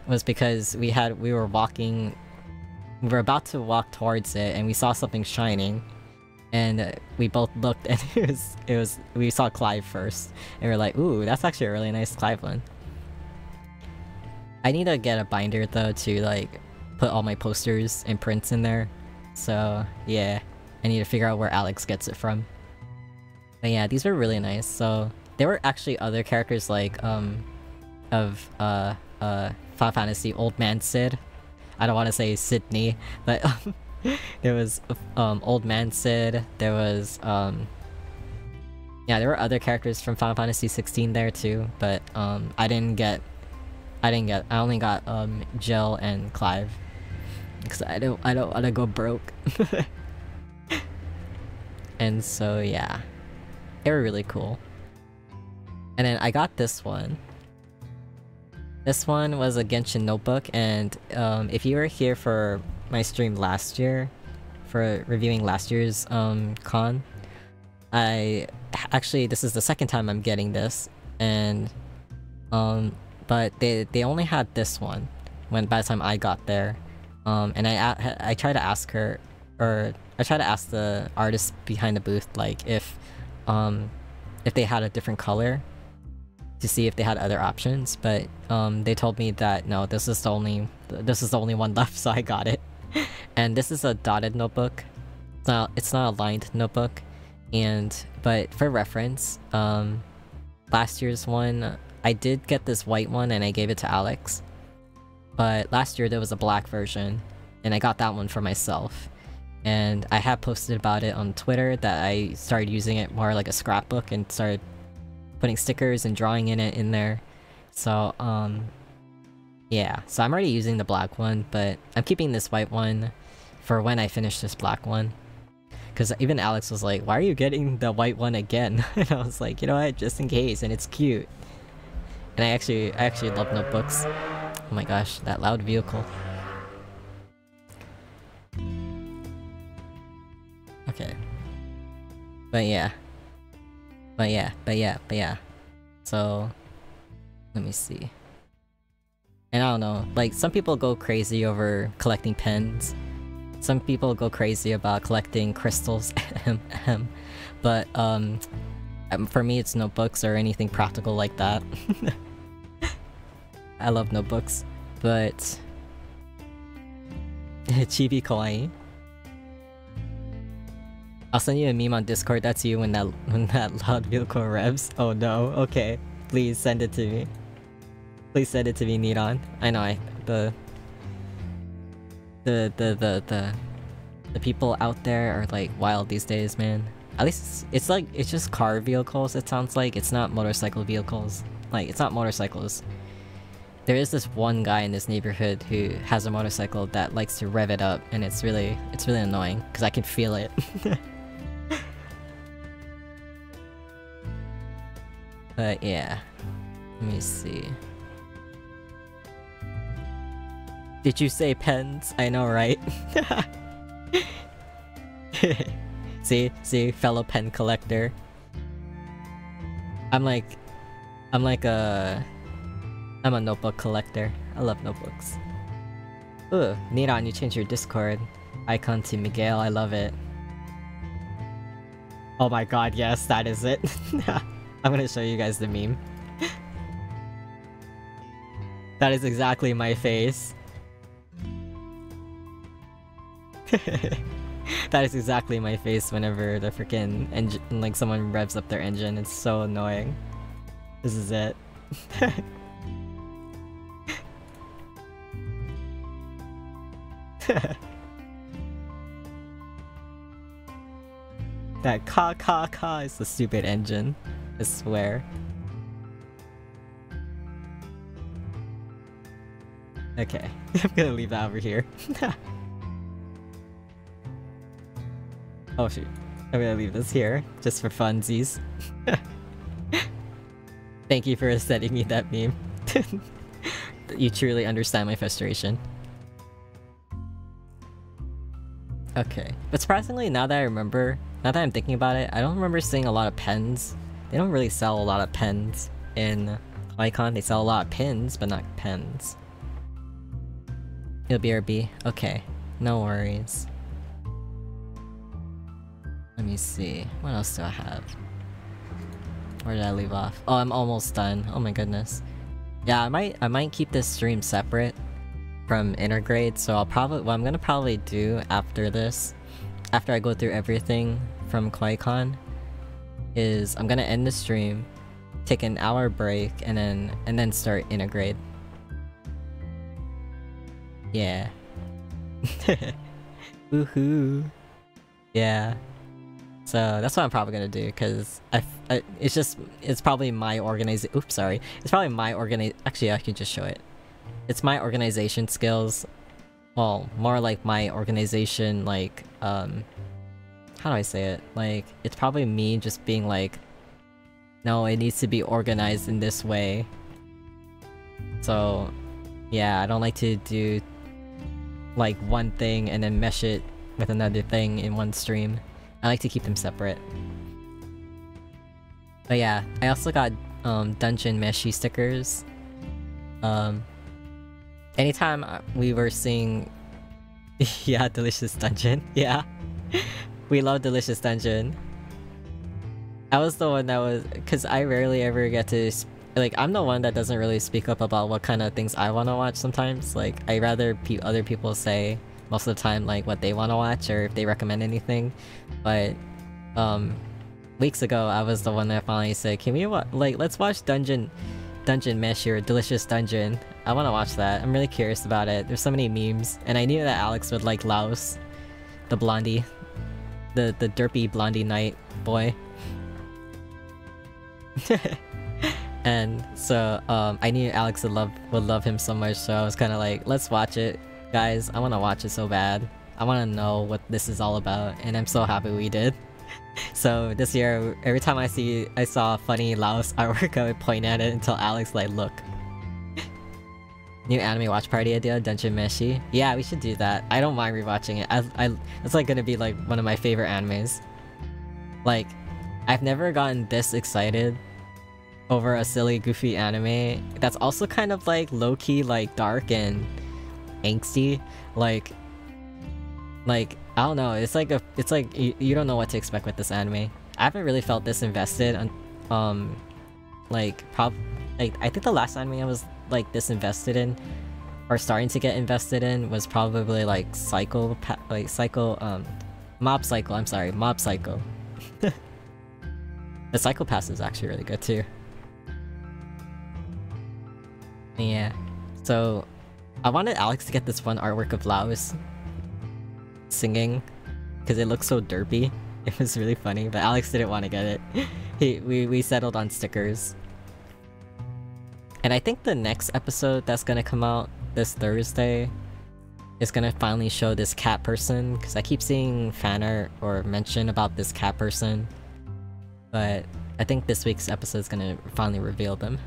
Was because we were about to walk towards it, and we saw something shining, and we both looked, and we saw Clive first, and we were like, ooh, that's actually a really nice Clive one. I need to get a binder though to like put all my posters and prints in there. So yeah, I need to figure out where Alex gets it from. But yeah, these were really nice. So there were actually other characters like of Final Fantasy Old Man Sid. I don't want to say Sydney, but there was Old Man Sid. There was yeah, there were other characters from Final Fantasy 16 there too, but I only got Jill and Clive because I don't want to go broke. And so yeah, they were really cool. And then I got this one. This one was a Genshin notebook, and if you were here for my stream last year, for reviewing last year's con, actually this is the second time I'm getting this, and but they only had this one by the time I got there, and I tried to ask her, or I tried to ask the artist behind the booth, like if they had a different color, to see if they had other options, but they told me that no, this is the only one left, so I got it. And this is a dotted notebook. It's not a lined notebook, but for reference, last year's one, I did get this white one and I gave it to Alex, but last year there was a black version, and I got that one for myself. And I have posted about it on Twitter that I started using it more like a scrapbook and started putting stickers and drawing in there. So, yeah. So I'm already using the black one, but I'm keeping this white one for when I finish this black one. Because even Alex was like, why are you getting the white one again? And I was like, you know what, just in case, and it's cute. And I actually love notebooks. Oh my gosh, that loud vehicle. Okay. But yeah. So, let me see. And I don't know, like, some people go crazy over collecting pens. Some people go crazy about collecting crystals, but, for me it's notebooks or anything practical like that. I love notebooks, but... Chibi Kawaii. I'll send you a meme on Discord, that's you when that loud vehicle revs. Oh no, okay. Please send it to me. Please send it to me, Nidon. I know, the people out there are like wild these days, man. At least it's like, it's just car vehicles, it sounds like. It's not motorcycle vehicles. Like, it's not motorcycles. There is this one guy in this neighborhood who has a motorcycle that likes to rev it up, and it's really annoying, because I can feel it. But yeah, let me see. Did you say pens? I know, right? See, fellow pen collector. I'm a notebook collector. I love notebooks. Ooh, Niran, you changed your Discord icon to Miguel. I love it. Oh my god, yes, that is it. I'm gonna show you guys the meme. That is exactly my face. That is exactly my face whenever the freaking engine, like someone revs up their engine. It's so annoying. This is it. That ka is the stupid engine. I swear. Okay, I'm gonna leave that over here. Oh shoot, I'm gonna leave this here, just for funsies. Thank you for sending me that meme. You truly understand my frustration. Okay, but surprisingly, now that I'm thinking about it, I don't remember seeing a lot of pens. They don't really sell a lot of pens in Kawaii-Kon. They sell a lot of pins, but not pens. It'll BRB. Okay, no worries. Let me see. What else do I have? Where did I leave off? Oh, I'm almost done. Oh my goodness. Yeah, I might keep this stream separate from Intergrade, so what I'm gonna probably do after this, after I go through everything from Kawaii-Kon, is I'm gonna end the stream, take an hour break, and then start Intergrade. Yeah. Woohoo. Yeah. So that's what I'm probably gonna do, because it's probably my oops, sorry. It's probably my actually I can just show it. It's my organization skills. Well, more like my organization, like, how do I say it? Like, it's probably me just being like, no, it needs to be organized in this way. So, yeah, I don't like to do like one thing and then mesh it with another thing in one stream. I like to keep them separate. But yeah, I also got dungeon meshy stickers. Anytime we were seeing yeah, Delicious Dungeon. Yeah. We love Delicious Dungeon. I was the one that was, cause I rarely ever get to like, I'm the one that doesn't really speak up about what kind of things I want to watch sometimes. Like, I rather other people say most of the time, like, what they want to watch or if they recommend anything. But, weeks ago, I was the one that finally said, can we let's watch Dungeon Mesh or Delicious Dungeon. I want to watch that. I'm really curious about it. There's so many memes. And I knew that Alex would like Laos. The blondie. The derpy blondie knight boy. And so I knew Alex would love him so much, so I was kind of like, let's watch it, guys. I want to watch it so bad. I want to know what this is all about, and I'm so happy we did. So this year, every time I saw funny Laos artwork, I would point at it until Alex like, look. New anime watch party idea, Dungeon Meshi. Yeah, we should do that. I don't mind rewatching it. It's like gonna be like one of my favorite animes. Like, I've never gotten this excited over a silly, goofy anime that's also kind of like low-key, like dark and angsty. Like I don't know. It's like you don't know what to expect with this anime. I haven't really felt this invested on, I think the last anime I was like this invested in, or starting to get invested in, was probably like Mob Psycho. I'm sorry, Mob Psycho. The Psycho Pass is actually really good too. Yeah, so I wanted Alex to get this one artwork of Laos singing because it looks so derpy. It was really funny, but Alex didn't want to get it. We settled on stickers. And I think the next episode that's gonna come out this Thursday is gonna finally show this cat person, because I keep seeing fan art or mention about this cat person. But I think this week's episode is gonna finally reveal them.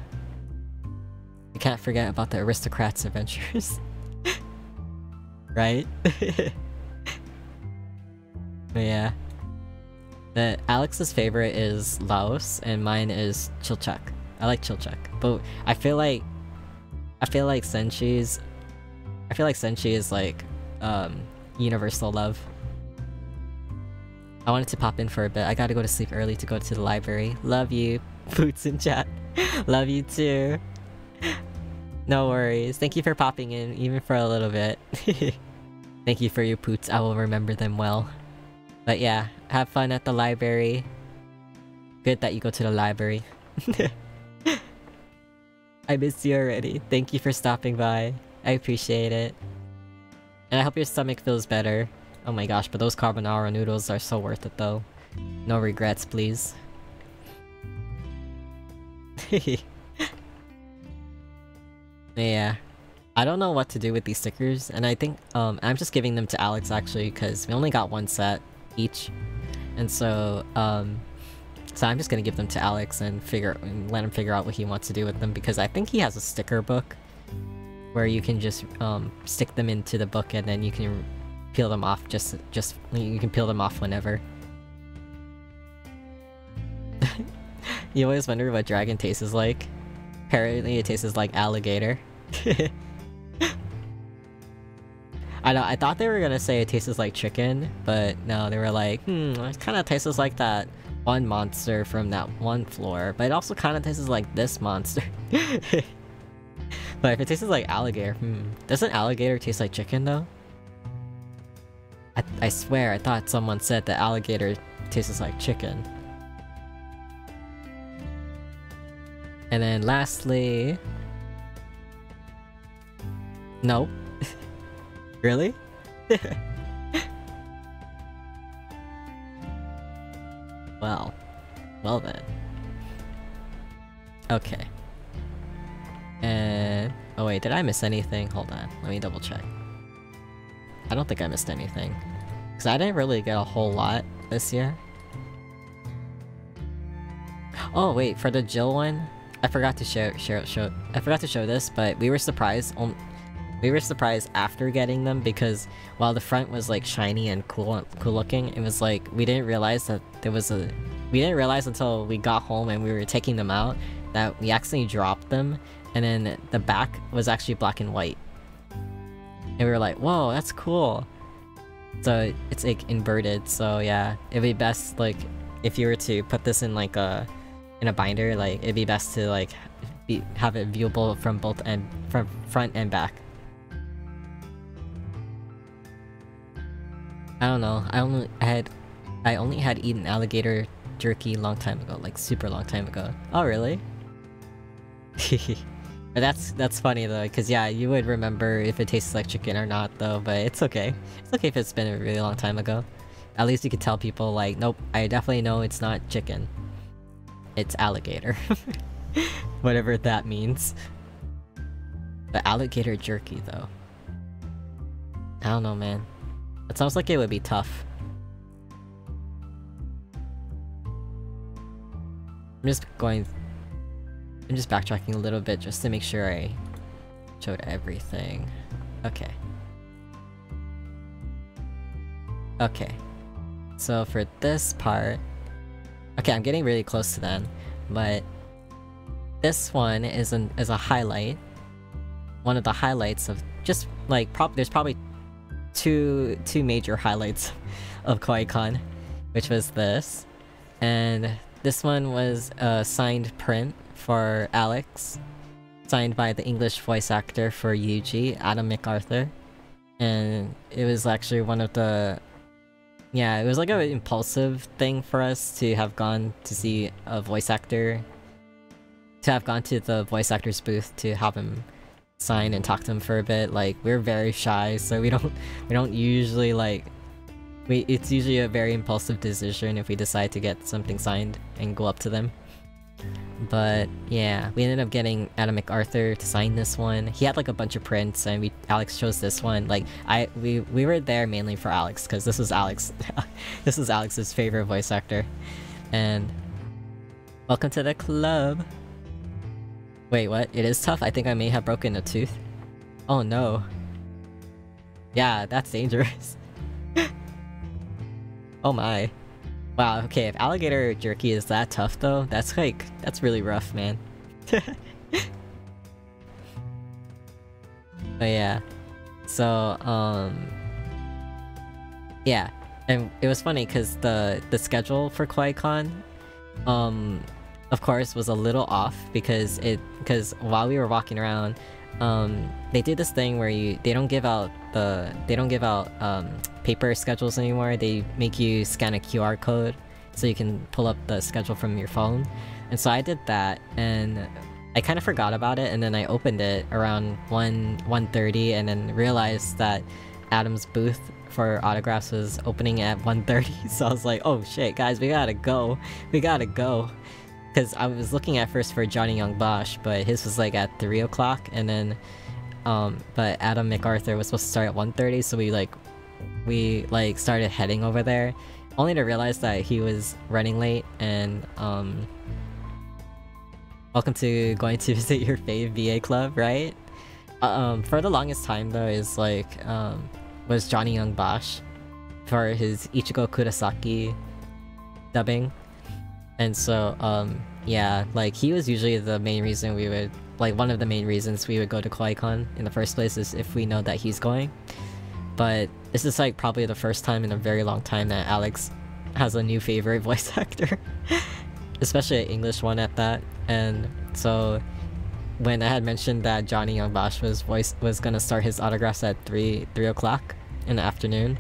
You can't forget about the aristocrats' adventures. Right? But yeah. Alex's favorite is Laos, and mine is Chilchak. I like Chilchak, but I feel like Senshi is like universal love. I wanted to pop in for a bit. I gotta go to sleep early to go to the library. Love you, Boots in chat. Love you too. No worries. Thank you for popping in, even for a little bit. Thank you for your poots. I will remember them well. But yeah, have fun at the library. Good that you go to the library. I missed you already. Thank you for stopping by. I appreciate it. And I hope your stomach feels better. Oh my gosh, but those carbonara noodles are so worth it though. No regrets, please. Yeah. I don't know what to do with these stickers, and I think I'm just giving them to Alex actually, because we only got one set each. And so so I'm just gonna give them to Alex and let him figure out what he wants to do with them, because I think he has a sticker book where you can just stick them into the book and then you can peel them off you can peel them off whenever. You always wonder what dragon tastes like. Apparently it tastes like alligator. I thought they were gonna say it tastes like chicken, but no, they were like, it kinda tastes like that one monster from that one floor, but it also kinda tastes like this monster. But if it tastes like alligator, doesn't alligator taste like chicken though? I swear I thought someone said that alligator tastes like chicken. And then lastly... Nope. Really? Well then. Okay. And... oh wait, did I miss anything? Hold on, let me double check. I don't think I missed anything. Because I didn't really get a whole lot this year. Oh wait, for the Jill one, I forgot to show I forgot to show this, but we were surprised. We were surprised after getting them because while the front was like shiny and cool looking, it was like we didn't realize that we didn't realize until we got home and we were taking them out that we accidentally dropped them, and then the back was actually black and white. And we were like, whoa, that's cool. So it's like inverted, so yeah, it'd be best like if you were to put this in like a binder, like it'd be best to like have it viewable from from front and back. I don't know. I only had eaten alligator jerky long time ago, like super long time ago. Oh really? But that's funny though, cause yeah, you would remember if it tastes like chicken or not though, but it's okay. It's okay if it's been a really long time ago. At least you could tell people like, nope, I definitely know it's not chicken. It's alligator. Whatever that means. But alligator jerky though. I don't know, man. It sounds like it would be tough. I'm just backtracking a little bit just to make sure I showed everything. Okay. Okay. So for this part... Okay, I'm getting really close to them, but... This one is a highlight. One of the highlights of just, like, there's probably two major highlights of Kawaii-Kon, which was this. And this one was a signed print for Alex, signed by the English voice actor for Yuji, Adam MacArthur. And it was actually one of the... Yeah, it was like an impulsive thing for us to have gone to see a voice actor... To have gone to the voice actor's booth to have him sign and talk to him for a bit. Like, we're very shy, so we don't usually like... It's usually a very impulsive decision if we decide to get something signed and go up to them. But yeah, we ended up getting Adam MacArthur to sign this one. He had like a bunch of prints, and Alex chose this one. Like we were there mainly for Alex, because this was Alex. This was Alex's favorite voice actor. And welcome to the club. Wait, what? It is tough? I think I may have broken a tooth. Oh no. Yeah, that's dangerous. Oh my. Wow, okay, if alligator jerky is that tough though, that's really rough, man. But yeah. So, yeah. And it was funny because the schedule for Kawaii-Kon, of course, was a little off because while we were walking around, they did this thing where they don't give out paper schedules anymore. They make you scan a QR code so you can pull up the schedule from your phone. And so I did that, and I kind of forgot about it, and then I opened it around 1:30 and then realized that Adam's booth for autographs was opening at 1:30. So I was like, oh shit, guys, we gotta go. Because I was looking at first for Johnny Young Bosch, but his was like at 3 o'clock, and then but Adam MacArthur was supposed to start at 1:30, so we started heading over there, only to realize that he was running late. And welcome to going to visit your fave VA club, right? For the longest time though is was Johnny Young Bosch for his Ichigo Kurosaki dubbing. And so, yeah, like, he was usually the main reason we would, like, one of the main reasons we would go to Kawaii-Kon in the first place is if we know that he's going. But this is, like, probably the first time in a very long time that Alex has a new favorite voice actor. Especially an English one at that. And so, when I had mentioned that Johnny Young Bosch was gonna start his autographs at 3 o'clock in the afternoon,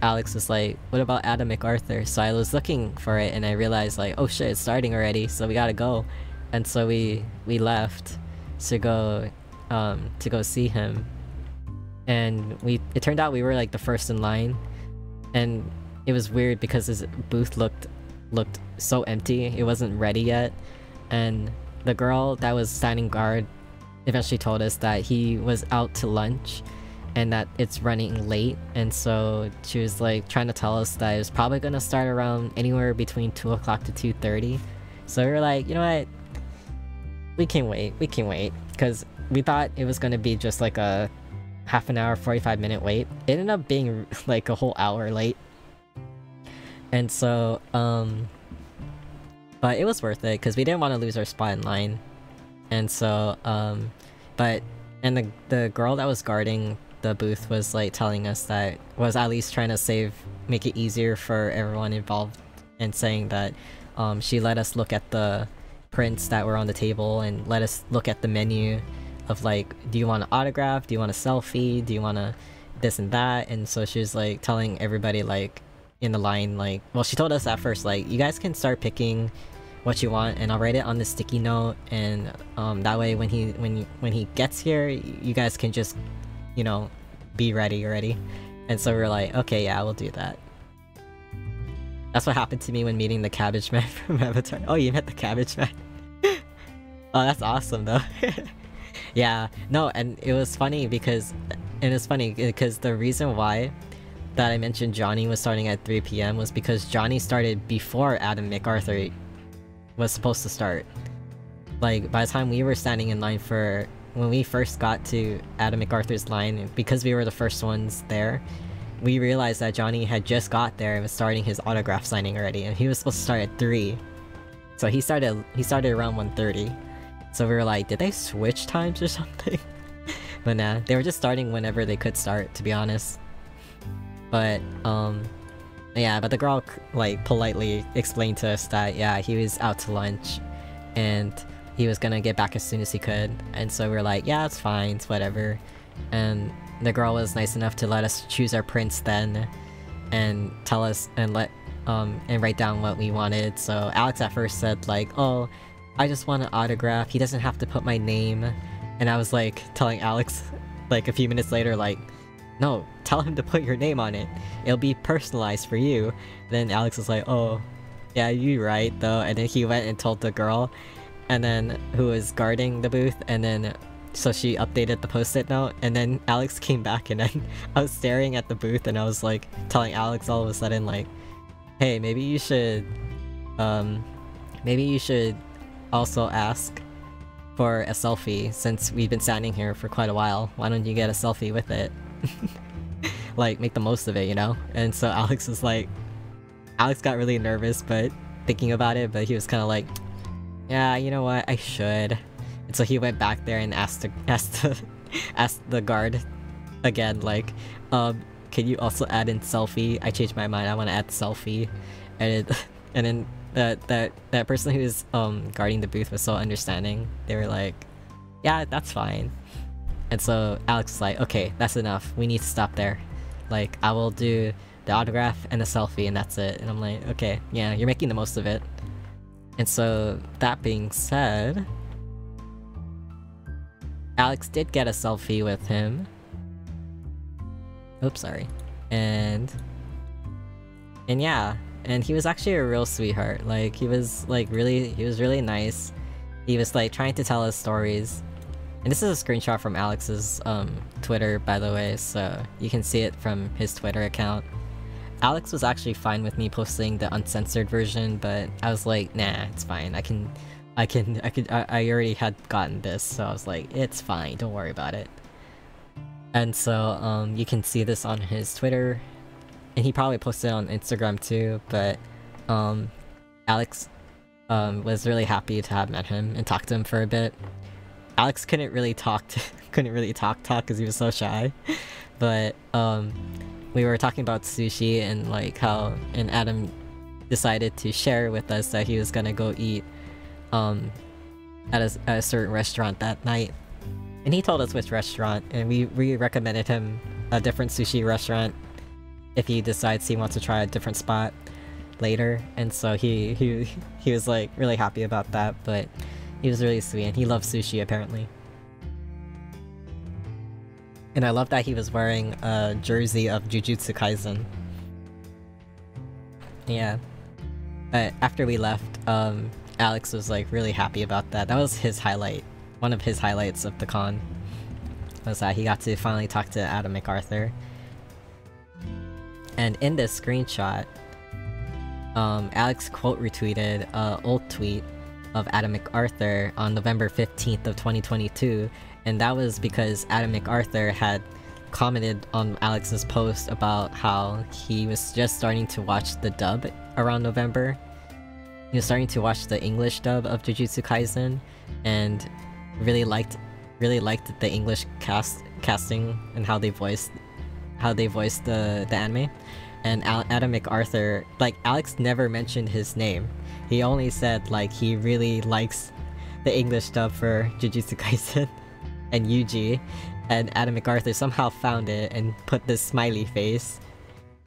Alex was like, what about Adam MacArthur? So I was looking for it, and I realized like, oh shit, it's starting already, so we gotta go. And so we left to go see him. And it turned out we were like the first in line, and it was weird because his booth looked so empty. It wasn't ready yet, and the girl that was standing guard eventually told us that he was out to lunch and that it's running late. And so she was like trying to tell us that it was probably gonna start around anywhere between 2 o'clock to 2:30. So we were like, you know what? We can wait, because we thought it was gonna be just like a half an hour, 45-minute wait. It ended up being like a whole hour late. And so, but it was worth it, because we didn't want to lose our spot in line. And so, and the girl that was guarding the booth was like telling us that, was at least trying to make it easier for everyone involved, and saying that she let us look at the prints that were on the table and let us look at the menu of like, do you want an autograph, do you want a selfie, do you want a this and that. And so she was like telling everybody like in the line, like, well, she told us at first like, you guys can start picking what you want and I'll write it on the sticky note, and that way when he gets here, you guys can just, you know, be ready already. And so we were like, okay, yeah, we'll do that. That's what happened to me when meeting the Cabbage Man from Avatar. Oh, you met the Cabbage Man? Oh, that's awesome though. Yeah, no, and it was funny because the reason why that I mentioned Johnny was starting at 3 PM was because Johnny started before Adam MacArthur was supposed to start. Like, by the time we were standing in line when we first got to Adam MacArthur's line, because we were the first ones there, we realized that Johnny had just got there and was starting his autograph signing already, and he was supposed to start at 3. So he started around 1:30. So we were like, did they switch times or something? But nah, they were just starting whenever they could start, to be honest. But, yeah, but the girl, like, politely explained to us that, yeah, he was out to lunch, and he was gonna get back as soon as he could. And so we were like, yeah, it's fine, it's whatever. And the girl was nice enough to let us choose our prints then, and tell us, and write down what we wanted. So Alex at first said like, oh, I just want an autograph, he doesn't have to put my name. And I was like, telling Alex, like a few minutes later, like, no, tell him to put your name on it. It'll be personalized for you. Then Alex was like, oh, yeah, you're right though. And then he went and told the girl, and then who was guarding the booth, and then so she updated the post-it note, and then Alex came back, and then I was staring at the booth, and I was like telling Alex all of a sudden like, hey, maybe you should also ask for a selfie, since we've been standing here for quite a while. Why don't you get a selfie with it? Like, make the most of it, you know? And so Alex was like, Alex got really nervous, but thinking about it, but he was kind of like, yeah, you know what, I should. And so he went back there and asked the guard again, like, can you also add in selfie? I changed my mind, I want to add selfie. And then that person who was guarding the booth was so understanding. They were like, yeah, that's fine. And so Alex was like, okay, that's enough, we need to stop there. Like, I will do the autograph and the selfie and that's it. And I'm like, okay, yeah, you're making the most of it. And so, that being said, Alex did get a selfie with him. Oops, sorry. And yeah, and he was actually a real sweetheart. Like, he was really nice. He was like trying to tell us stories. And this is a screenshot from Alex's Twitter, by the way, so you can see it from his Twitter account. Alex was actually fine with me posting the uncensored version, but I was like, nah, it's fine. I already had gotten this, so I was like, it's fine, don't worry about it. And so, you can see this on his Twitter, and he probably posted it on Instagram too, but, Alex, was really happy to have met him and talked to him for a bit. Alex couldn't really talk because he was so shy, but, we were talking about sushi and like how, and Adam decided to share with us that he was gonna go eat at a certain restaurant that night. And he told us which restaurant, and we recommended him a different sushi restaurant if he decides he wants to try a different spot later. And so he was like really happy about that, but he was really sweet and he loves sushi apparently. And I love that he was wearing a jersey of Jujutsu Kaisen. Yeah. But after we left, Alex was like really happy about that. That was his highlight. One of his highlights of the con was that he got to finally talk to Adam MacArthur. And in this screenshot, Alex quote retweeted an old tweet of Adam MacArthur on November 15th of 2022, and that was because Adam MacArthur had commented on Alex's post about how he was just starting to watch the dub around November. He was starting to watch the English dub of Jujutsu Kaisen, and really liked the English casting and how they voiced the anime. And Adam MacArthur, like, Alex never mentioned his name. He only said, like, he really likes the English dub for Jujutsu Kaisen and Yuji, and Adam MacArthur somehow found it and put this smiley face.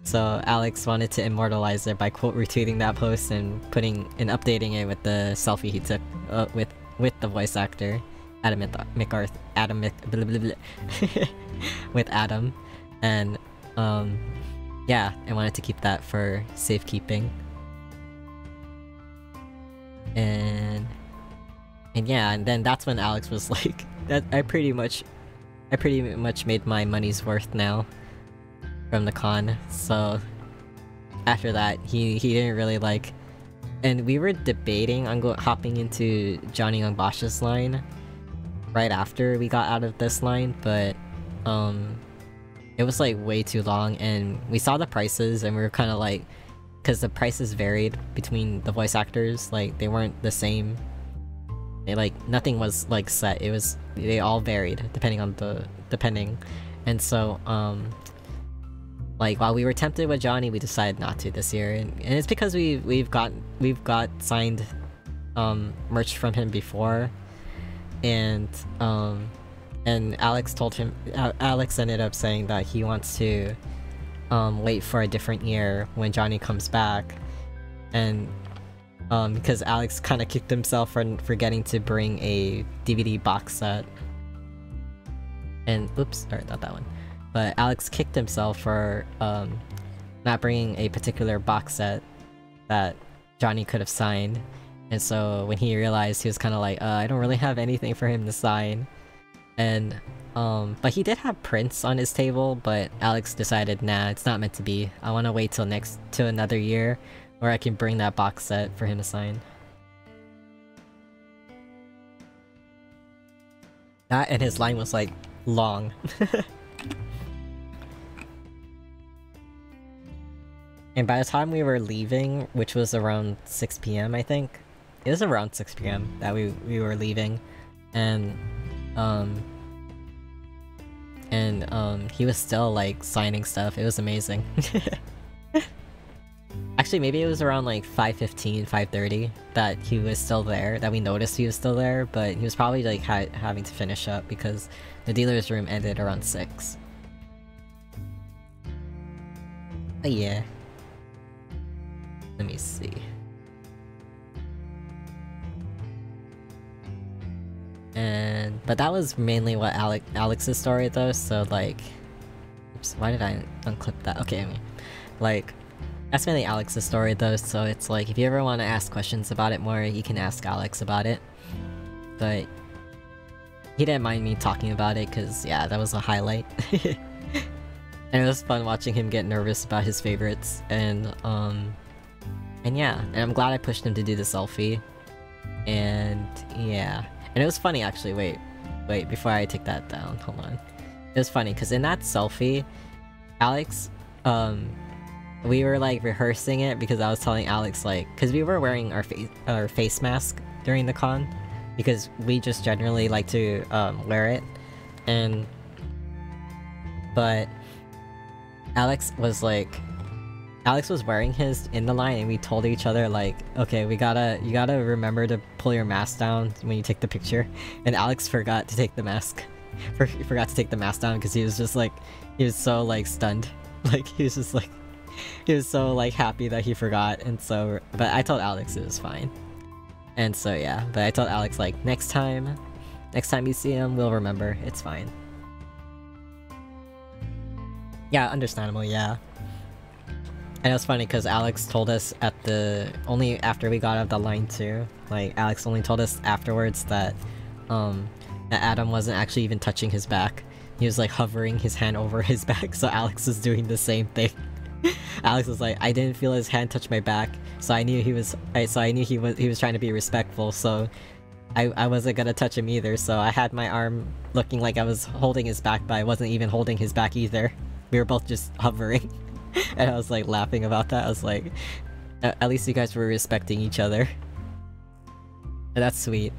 So Alex wanted to immortalize it by quote retweeting that post and updating it with the selfie he took with the voice actor Adam MacArthur, with Adam, and yeah, I wanted to keep that for safekeeping. And yeah, and then that's when Alex was like, that I pretty much made my money's worth now from the con. So after that, he didn't really like, and we were debating on hopping into Johnny Young Bosch's line right after we got out of this line, but it was like way too long, and we saw the prices and we were kind of like, because the prices varied between the voice actors, like they weren't the same. They, like, nothing was like set. They all varied depending, and so like, while we were tempted with Johnny, we decided not to this year, and it's because we've got signed merch from him before, and Alex ended up saying that he wants to wait for a different year when Johnny comes back, and because Alex kind of kicked himself for forgetting to bring a DVD box set, and oops, sorry, not that one. But Alex kicked himself for not bringing a particular box set that Johnny could have signed, and so when he realized, he was kind of like, I don't really have anything for him to sign. And but he did have prints on his table, but Alex decided, nah, it's not meant to be. I want to wait till another year where I can bring that box set for him to sign. That, and his line was like long. And by the time we were leaving, which was around 6 PM, I think. It was around 6 PM that we were leaving, and he was still like signing stuff. It was amazing. Actually, maybe it was around like 5:15, 5:30 that he was still there, that we noticed he was still there, but he was probably like having to finish up because the dealer's room ended around 6. Oh yeah. Let me see. But that was mainly what Alex's story though, so like, oops, why did I unclip that? Okay, I mean, like, that's mainly Alex's story though, so it's like, if you ever want to ask questions about it more, you can ask Alex about it. But he didn't mind me talking about it, cause yeah, that was a highlight. And it was fun watching him get nervous about his favorites, and yeah, and I'm glad I pushed him to do the selfie. And yeah. And it was funny actually, wait, before I take that down, hold on. It was funny, because in that selfie, Alex, we were like rehearsing it, because I was telling Alex, like, because we were wearing our face mask during the con, because we just generally like to wear it, but Alex was wearing his in the line, and we told each other like, okay, you gotta remember to pull your mask down when you take the picture. And Alex forgot to take the mask. Forgot to take the mask down because he was just like, he was so like stunned. Like he was just like, he was so like happy that he forgot. And so, but I told Alex it was fine. And so yeah, but I told Alex like, next time you see him, we'll remember, it's fine. Yeah, understandable, yeah. And it was funny because Alex told us only after we got out of the line too. Like, Alex only told us afterwards that Adam wasn't actually even touching his back. He was like hovering his hand over his back, so Alex was doing the same thing. Alex was like, I didn't feel his hand touch my back, so I knew he was trying to be respectful, so I wasn't gonna touch him either, so I had my arm looking like I was holding his back, but I wasn't even holding his back either. We were both just hovering. And I was like laughing about that. I was like, at least you guys were respecting each other. And that's sweet.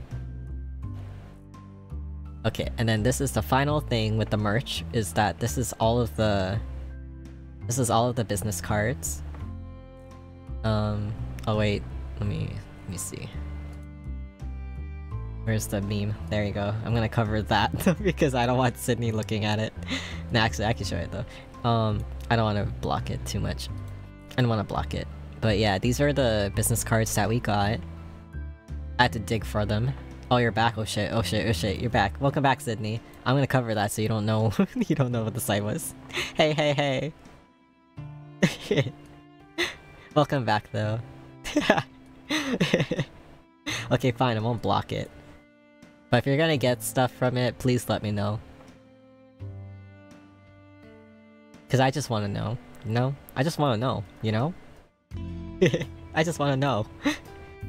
Okay, and then this is the final thing with the merch, is that this is all of the business cards. Oh wait, let me see. Where's the meme? There you go. I'm gonna cover that because I don't want Sydney looking at it. No, actually, I can show it though. I don't want to block it too much. I don't want to block it. But yeah, these are the business cards that we got. I had to dig for them. Oh, you're back. Oh shit, oh shit, oh shit, you're back. Welcome back, Sydney. I'm gonna cover that so you don't know you don't know what the site was. Hey, hey, hey. Welcome back though. Okay, fine, I won't block it. But if you're gonna get stuff from it, please let me know. Cause I just wanna know, you know? I just wanna know, you know? I just wanna know.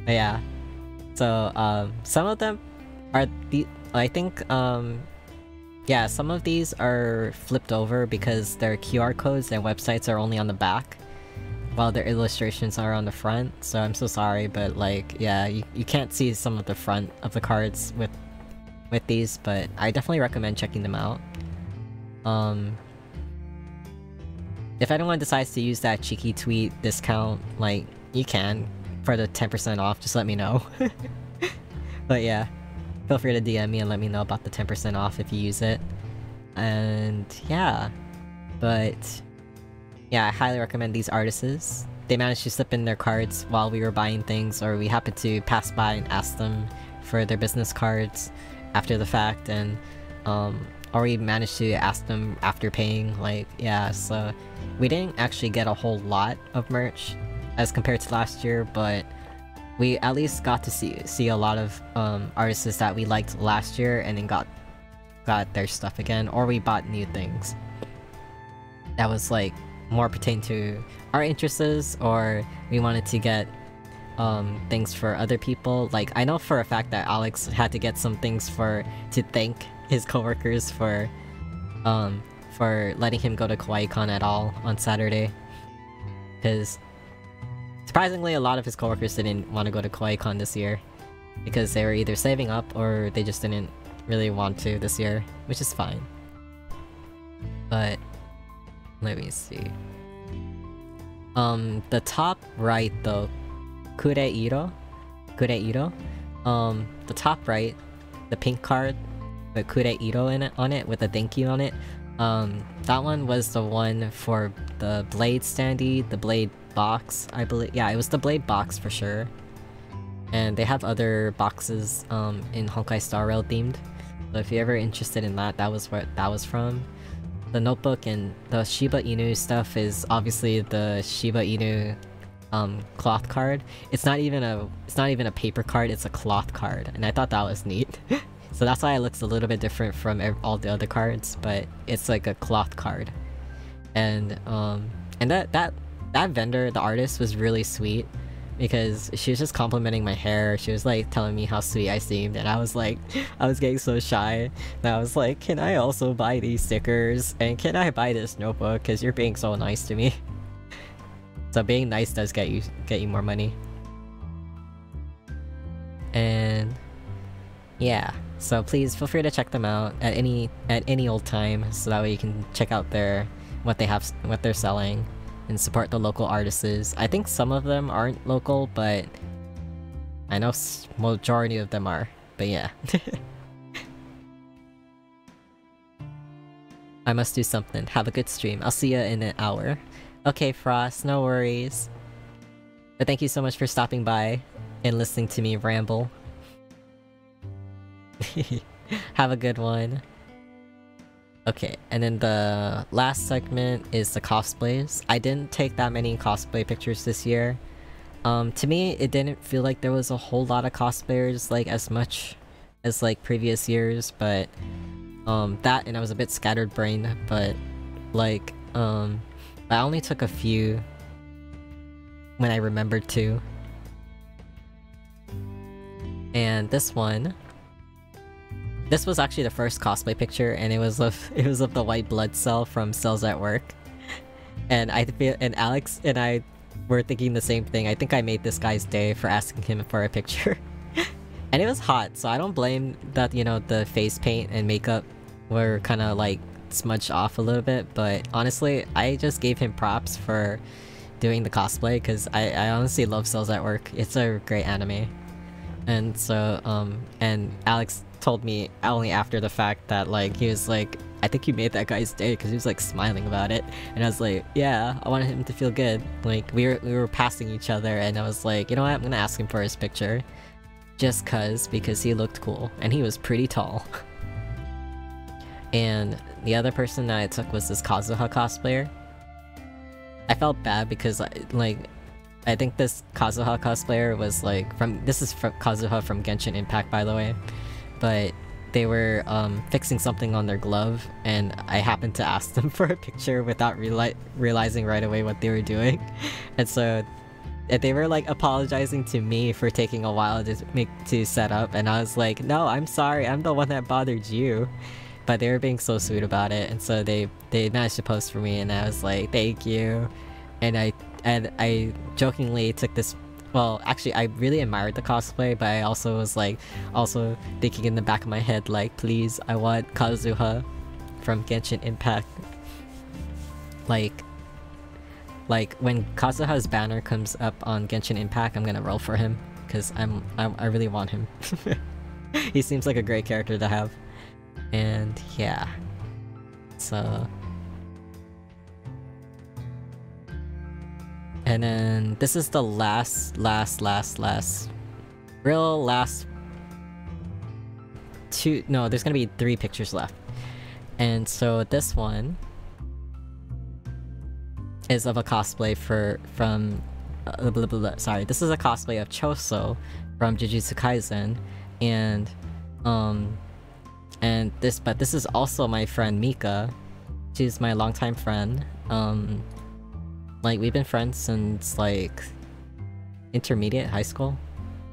But yeah. So, some of them are I think, yeah, some of these are flipped over because their QR codes and websites are only on the back, while their illustrations are on the front, so I'm so sorry, but like, yeah, you can't see some of the front of the cards with these, but I definitely recommend checking them out. If anyone decides to use that cheeky tweet discount, like, you can, for the 10% off, just let me know. But yeah, feel free to DM me and let me know about the 10% off if you use it. And yeah, but yeah, I highly recommend these artists. They managed to slip in their cards while we were buying things, or we happened to pass by and ask them for their business cards after the fact, and or we managed to ask them after paying, like, yeah, so we didn't actually get a whole lot of merch as compared to last year, but we at least got to see a lot of artists that we liked last year, and then got their stuff again, or we bought new things that was like more pertain to our interests, or we wanted to get things for other people. Like, I know for a fact that Alex had to get some things to thank his coworkers for letting him go to Kawaii-Kon at all on Saturday, because surprisingly a lot of his coworkers didn't want to go to Kawaii-Kon this year because they were either saving up or they just didn't really want to this year, which is fine. But let me see. The top right though, Kureiro, the top right, the pink card with Kureiro on it with a thank you on it, that one was the one for the blade standee, the blade box, I believe. Yeah, it was the blade box for sure. And they have other boxes in Honkai Star Rail themed. So if you're ever interested in that, that was what that was from. The notebook and the Shiba Inu stuff is obviously the Shiba Inu cloth card. It's not even a paper card, it's a cloth card, and I thought that was neat. So that's why it looks a little bit different from all the other cards, but it's like a cloth card. And that vendor, the artist, was really sweet because she was just complimenting my hair. She was like telling me how sweet I seemed, and I was like, I was getting so shy. And I was like, can I also buy these stickers? And can I buy this notebook? Because you're being so nice to me. So being nice does get you more money. And yeah, so please feel free to check them out at any old time, so that way you can check out what they're selling and support the local artists. I think some of them aren't local, but I know majority of them are. But yeah. I must do something. Have a good stream. I'll see you in an hour. Okay, Frost, no worries. But thank you so much for stopping by and listening to me ramble. Have a good one. Okay, and then the last segment is the cosplays. I didn't take that many cosplay pictures this year. To me, it didn't feel like there was a whole lot of cosplayers, like, as much as, like, previous years, but, that, and I was a bit scattered-brained, but, like, I only took a few when I remembered to. And this one... This was actually the first cosplay picture, and it was of the white blood cell from Cells at Work. And Alex and I were thinking the same thing. I think I made this guy's day for asking him for a picture. And it was hot, so I don't blame that, you know, the face paint and makeup were kind of like smudged off a little bit, but honestly, I just gave him props for doing the cosplay because I honestly love Cells at Work. It's a great anime. And so, and Alex told me only after the fact that, like, he was like, I think you made that guy's day because he was like smiling about it. And I was like, yeah, I wanted him to feel good. Like, we were passing each other, and I was like, you know what, I'm gonna ask him for his picture. Just because he looked cool, and he was pretty tall. And the other person that I took was this Kazuha cosplayer. I felt bad because, like, I think this Kazuha cosplayer was like this is from Kazuha from Genshin Impact, by the way. But they were fixing something on their glove, and I happened to ask them for a picture without realizing right away what they were doing. And so they were like apologizing to me for taking a while to set up, and I was like, no, I'm sorry, I'm the one that bothered you. But they were being so sweet about it, and so they managed to post for me, and I was like, thank you. And I jokingly took this. Well, actually, I really admired the cosplay, but I also was like, also thinking in the back of my head, like, please, I want Kazuha from Genshin Impact. Like when Kazuha's banner comes up on Genshin Impact, I'm gonna roll for him because I really want him. He seems like a great character to have, and yeah, so. And then this is the last two. No, there's gonna be 3 pictures left. And so this one is of a cosplay from sorry, this is a cosplay of Choso from Jujutsu Kaisen, and this is also my friend Mika. She's my longtime friend. Like, we've been friends since, like, intermediate high school?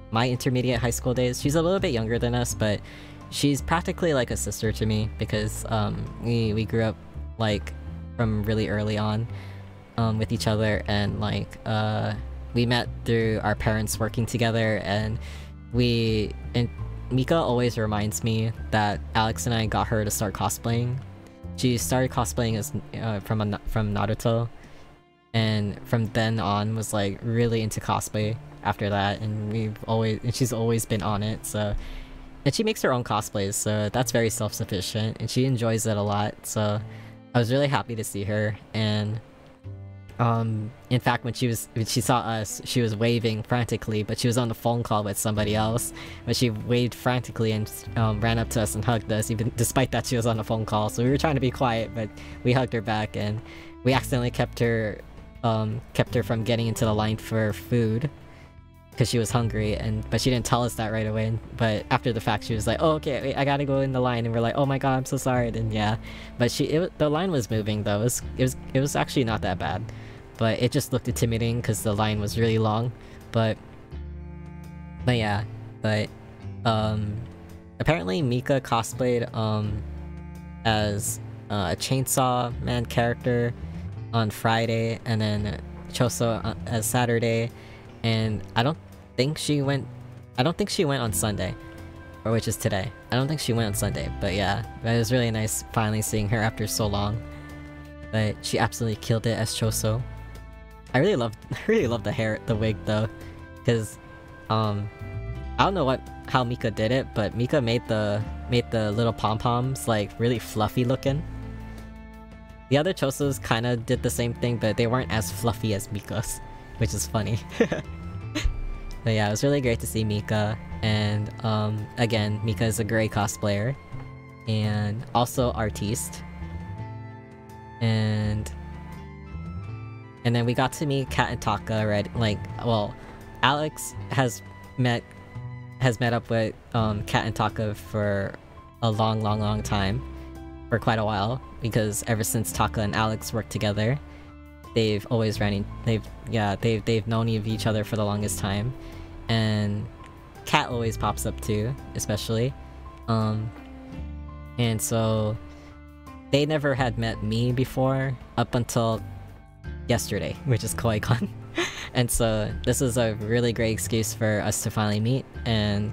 My intermediate high school days. She's a little bit younger than us, but she's practically like a sister to me because, we grew up, like, from really early on, with each other, and, like, we met through our parents working together, and Mika always reminds me that Alex and I got her to start cosplaying. She started cosplaying as, from Naruto. And from then on was like really into cosplay after that, and she's always been on it, so. And she makes her own cosplays, so that's very self-sufficient, and she enjoys it a lot, so I was really happy to see her. And in fact, when she saw us, she was waving frantically, but she was on the phone call with somebody else, but she waved frantically and ran up to us and hugged us, even despite that she was on a phone call. So we were trying to be quiet, but we hugged her back, and we accidentally kept her from getting into the line for food because she was hungry, but she didn't tell us that right away. But after the fact, she was like, oh, okay, wait, I gotta go in the line, and we're like, oh my god, I'm so sorry. Then yeah, but the line was moving though. It was actually not that bad, but it just looked intimidating because the line was really long. But yeah, apparently Mika cosplayed as a Chainsaw Man character on Friday, and then Choso as Saturday, and I don't think she went on Sunday, or which is today. I don't think she went on Sunday, but yeah, it was really nice finally seeing her after so long. But she absolutely killed it as Choso. I really loved the wig though, because I don't know how Mika did it, but Mika made the little pom-poms like really fluffy looking. The other Chosos kind of did the same thing, but they weren't as fluffy as Mika's, which is funny. But yeah, it was really great to see Mika, and again, Mika is a great cosplayer, and also artiste. And then we got to meet Kat and Taka already. Like, well, Alex has met up with Kat and Taka for a long time. For quite a while, because ever since Taka and Alex worked together. they've always they've known of each other for the longest time, and Kat always pops up too, especially. And so they never had met me before up until yesterday, which is Kawaii-Kon. And so this is a really great excuse for us to finally meet, and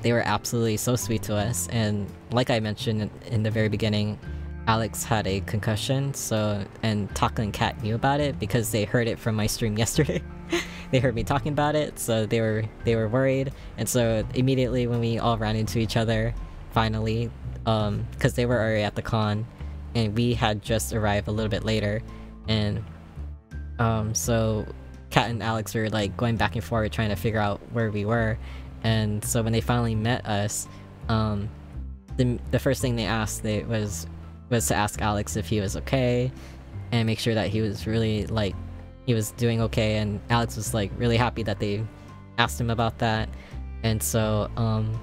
they were absolutely so sweet to us. And like I mentioned in the very beginning, Alex had a concussion, and Taka and Kat knew about it because they heard it from my stream yesterday. They heard me talking about it, so they were worried. And so immediately when we all ran into each other, finally, because they were already at the con, and we had just arrived a little bit later, and so Kat and Alex were like going back and forth trying to figure out where we were. And so when they finally met us, the first thing they asked was to ask Alex if he was okay and make sure that he was really like he was doing okay. And Alex was like really happy that they asked him about that. And so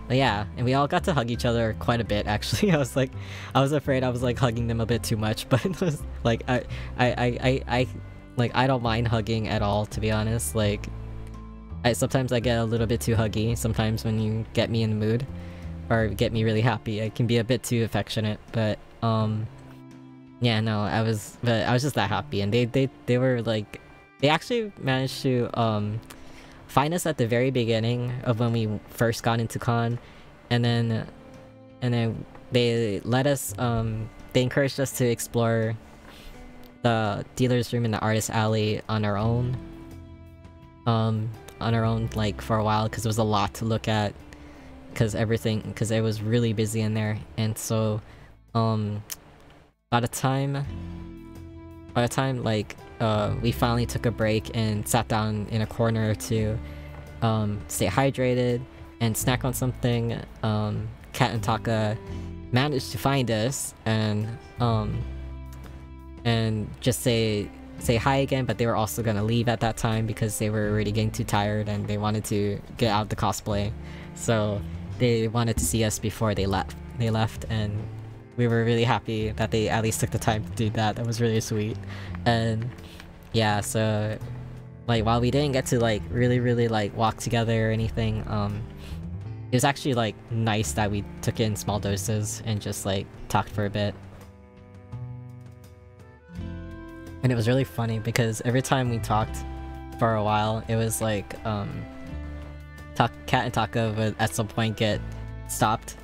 but yeah, and we all got to hug each other quite a bit actually. I was afraid I was like hugging them a bit too much, but it was like I don't mind hugging at all, to be honest. Like sometimes I get a little bit too huggy sometimes when you get me in the mood or get me really happy. I can be a bit too affectionate, but yeah, no, I was just that happy. And they were like, they actually managed to find us at the very beginning of when we first got into con, and then they let us they encouraged us to explore the dealer's room in the artist alley on our own like for a while, because it was a lot to look at because it was really busy in there. And so by the time like we finally took a break and sat down in a corner to stay hydrated and snack on something, Kat and Taka managed to find us and just say hi again, but they were also gonna leave at that time because they were already getting too tired and they wanted to get out of the cosplay. So they wanted to see us before they left, and we were really happy that they at least took the time to do that. That was really sweet. And yeah, so like while we didn't get to like really like walk together or anything, it was actually like nice that we took in small doses and just like talked for a bit. And it was really funny because every time we talked for a while, it was like Kat and Taka would at some point get stopped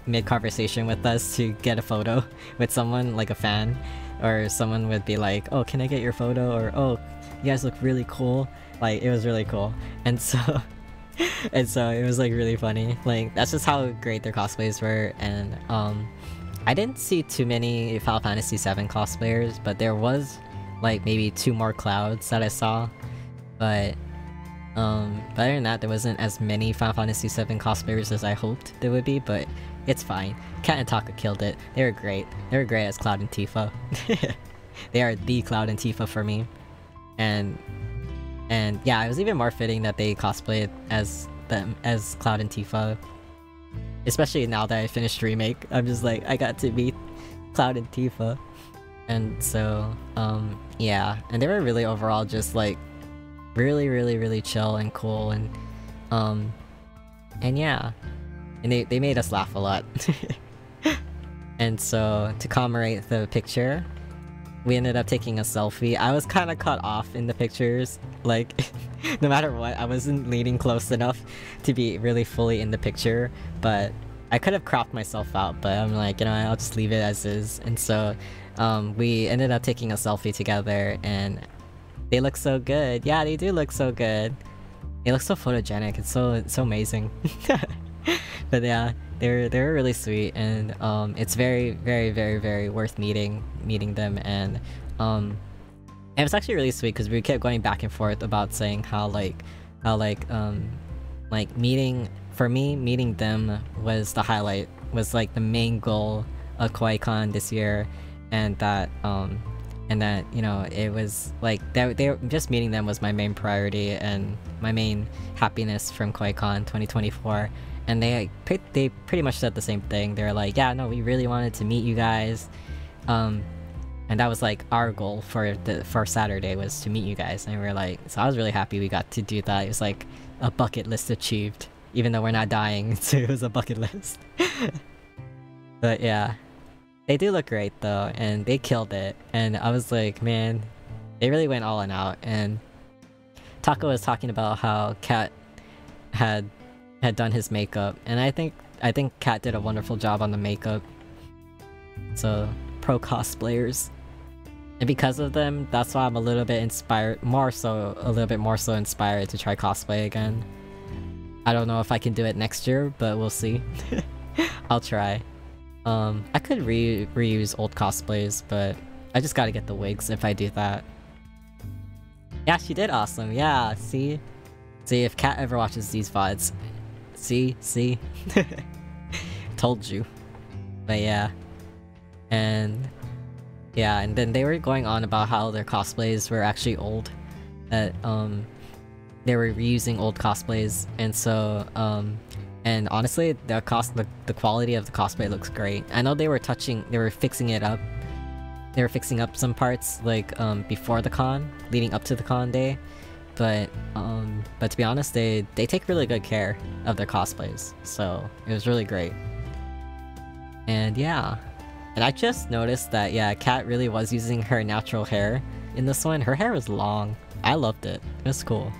mid-conversation with us to get a photo with someone, like a fan, or someone would be like, oh, can I get your photo? Or, oh, you guys look really cool. Like, it was really cool. And so it was like really funny. Like, that's just how great their cosplays were. And I didn't see too many Final Fantasy VII cosplayers, but there was like maybe 2 more Clouds that I saw. But other than that, there wasn't as many Final Fantasy VII cosplayers as I hoped there would be, but it's fine. Kat and Taka killed it. They were great. They were great as Cloud and Tifa. They are the Cloud and Tifa for me. And yeah, it was even more fitting that they cosplayed as Cloud and Tifa. Especially now that I finished Remake, I'm just like, I got to meet Cloud and Tifa. And so, yeah. And they were really overall just like really chill and cool, and yeah. And they made us laugh a lot. And so, to commemorate the picture, we ended up taking a selfie. I was kind of cut off in the pictures, like, no matter what, I wasn't leaning close enough to be really fully in the picture, but I could have cropped myself out, but I'm like, you know, I'll just leave it as is. And so, we ended up taking a selfie together, and they look so good. Yeah, they do look so good. They look so photogenic. It's so amazing. But yeah, they were really sweet, and it's very worth meeting them. And it was actually really sweet because we kept going back and forth about saying how meeting them was the highlight, was like the main goal of Kawaii-Kon this year, and that you know, it was like they just meeting them was my main priority and my main happiness from Kawaii-Kon 2024. And they pretty much said the same thing. They're like, yeah, no, we really wanted to meet you guys, and And that was like our goal for Saturday, was to meet you guys, and we were like, so I was really happy we got to do that. It was like a bucket list achieved, even though we're not dying, so it was a bucket list. But yeah, they do look great though, and they killed it, and I was like, man, they really went all in out. And Taco was talking about how Kat had done his makeup, and I think Kat did a wonderful job on the makeup. So, pro cosplayers. And because of them, that's why I'm a little bit inspired, a little bit more so inspired to try cosplay again. I don't know if I can do it next year, but we'll see. I'll try. I could reuse old cosplays, but I just gotta get the wigs if I do that. Yeah, she did awesome. Yeah, see? See, if Kat ever watches these VODs. See? Told you. But yeah. And yeah, and then they were going on about how their cosplays were actually old. That, they were reusing old cosplays, and so, and honestly, the quality of the cosplay looks great. I know they were fixing it up. They were fixing up some parts, like, before the con, leading up to the con day. But to be honest, they take really good care of their cosplays, so it was really great. And yeah. And I just noticed that, yeah, Kat really was using her natural hair in this one. Her hair was long. I loved it. It was cool.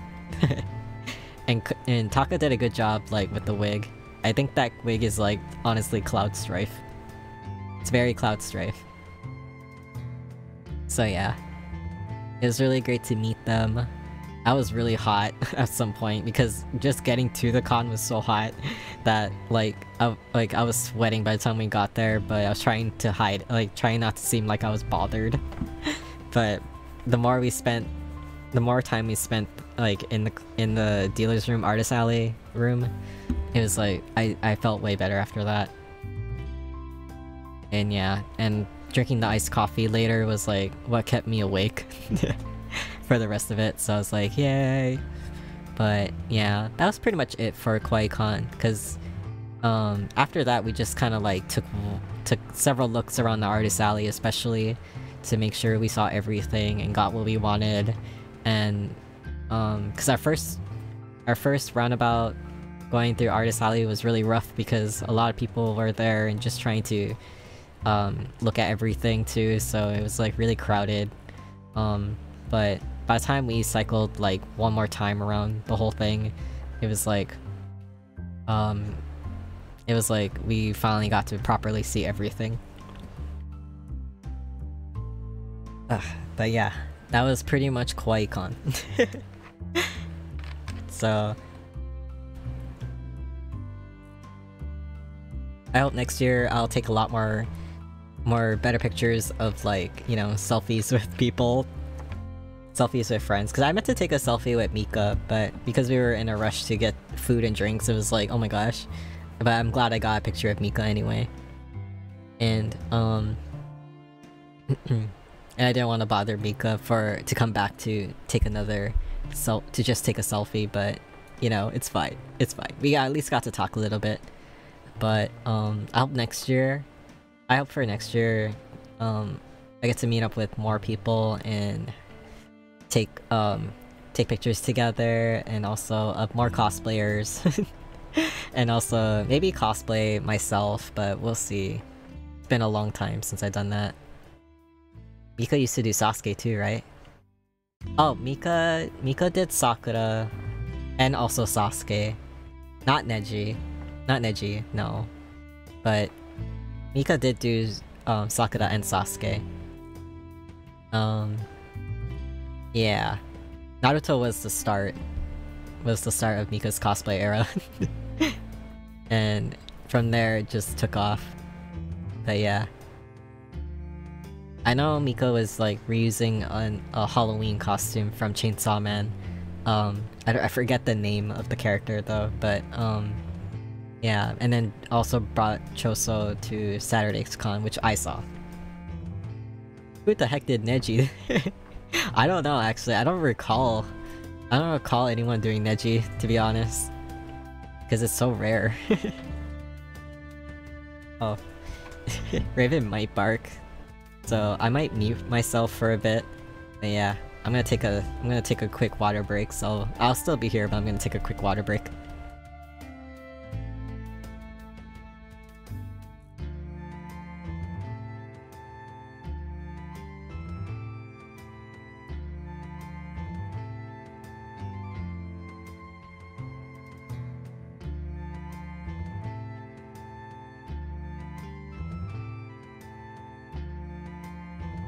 And Taka did a good job, like, with the wig. I think that wig is, like, honestly Cloud Strife. It's very Cloud Strife. So yeah. It was really great to meet them. I was really hot at some point, because just getting to the con was so hot that, like, I was sweating by the time we got there, but I was trying to hide, like, trying not to seem like I was bothered. But the more time we spent, like, in the dealer's room, artist alley room, it was like, I felt way better after that. And yeah, and drinking the iced coffee later was, like, what kept me awake. For the rest of it, so I was like, yay! But yeah, that was pretty much it for Kawaii-Kon, because after that we just kind of like took several looks around the artist alley, especially to make sure we saw everything and got what we wanted. And because our first roundabout going through artist alley was really rough, because a lot of people were there and just trying to look at everything too, so it was like really crowded. But by the time we cycled like one more time around the whole thing, it was like we finally got to properly see everything. But yeah, that was pretty much Kawaii-Kon. So I hope next year I'll take a lot more better pictures of, like, you know, selfies with people. Selfies with friends, because I meant to take a selfie with Mika, but because we were in a rush to get food and drinks, it was like, oh my gosh. But I'm glad I got a picture of Mika anyway. And and I didn't want to bother Mika to come back to take just take a selfie, but you know, it's fine. It's fine. We at least got to talk a little bit. But I hope for next year, I get to meet up with more people and take pictures together, and also of more cosplayers. And also maybe cosplay myself, but we'll see. It's been a long time since I've done that. Mika used to do Sasuke too, right? Oh, Mika did Sakura and also Sasuke. Not Neji, no. But Mika did do Sakura and Sasuke. Yeah. Naruto was the start of Mika's cosplay era. And from there it just took off. But yeah. I know Mika was like reusing a Halloween costume from Chainsaw Man. I forget the name of the character though, but yeah, and then also brought Choso to Saturday's con, which I saw. Who the heck did Neji? I don't know actually, I don't recall anyone doing Neji, to be honest. Because it's so rare. Oh. Raven might bark. So I might mute myself for a bit. But yeah, I'm gonna take a quick water break, so I'll still be here, but I'm gonna take a quick water break.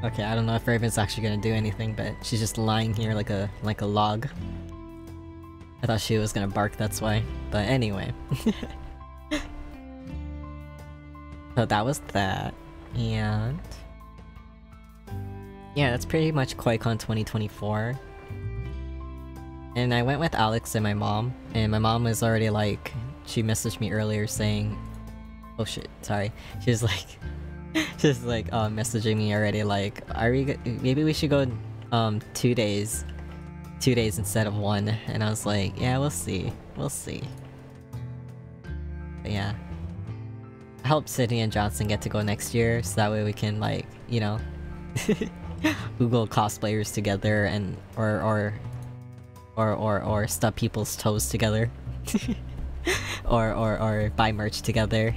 Okay, I don't know if Raven's actually gonna do anything, but she's just lying here like a log. I thought she was gonna bark, that's why. But anyway. So that was that. And... yeah, that's pretty much Kawaii-Kon 2024. And I went with Alex and my mom was already like... she messaged me earlier saying... oh shit, sorry. She was like... just like messaging me already like, maybe we should go 2 days. 2 days instead of 1, and I was like, yeah, we'll see. But yeah. I hope Sydney and Johnson get to go next year, so that way we can like, you know, Google cosplayers together and or stub people's toes together. or buy merch together.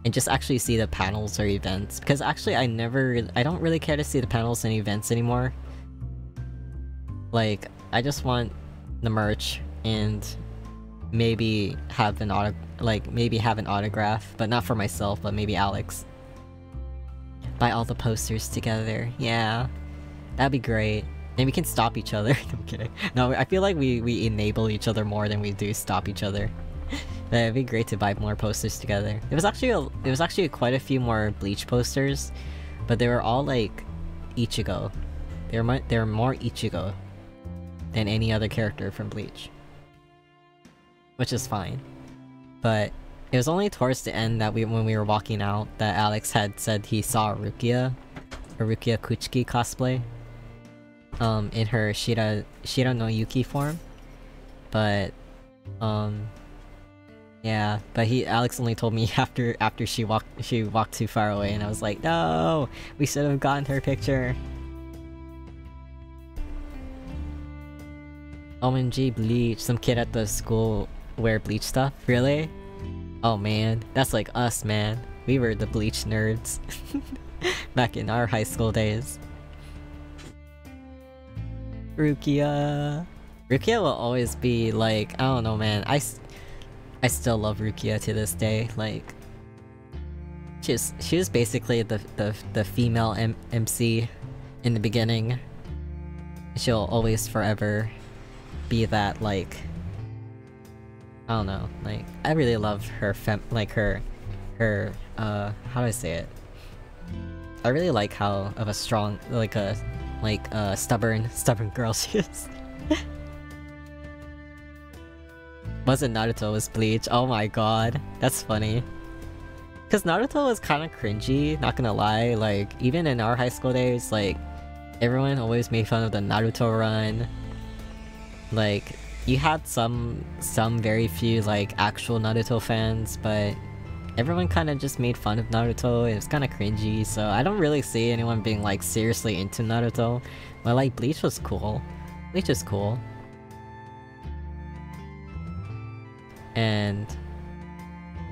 And just actually see the panels or events, because actually I don't really care to see the panels and events anymore. Like, I just want the merch and maybe have an autograph, but not for myself, but maybe Alex. Buy all the posters together, yeah. That'd be great. And we can stop each other. I'm kidding. No, I feel like we enable each other more than we do stop each other. It'd be great to buy more posters together. There was actually quite a few more Bleach posters, but they were all like Ichigo. They were more Ichigo than any other character from Bleach, which is fine. But it was only towards the end that when we were walking out that Alex had said he saw Rukia Kuchiki cosplay, in her Shira no Yuki form, but yeah, but Alex only told me after she walked too far away, and I was like, no, we should have gotten her picture. OMG, Bleach, some kid at the school wear Bleach stuff? Really? Oh man, that's like us, man. We were the Bleach nerds back in our high school days. Rukia will always be like, I don't know, man. I still love Rukia to this day. Like, she was basically the female MC in the beginning. She'll always forever be that, like, I don't know, like, I really love her how do I say it? I really like how of a strong, stubborn girl she is. Wasn't Naruto, was Bleach. Oh my god, that's funny. Cause Naruto was kinda cringy, not gonna lie. Like, even in our high school days, like, everyone always made fun of the Naruto run. Like, you had some very few, like, actual Naruto fans, but everyone kinda just made fun of Naruto. It was kinda cringy, so I don't really see anyone being, like, seriously into Naruto. But, like, Bleach was cool. Bleach is cool. And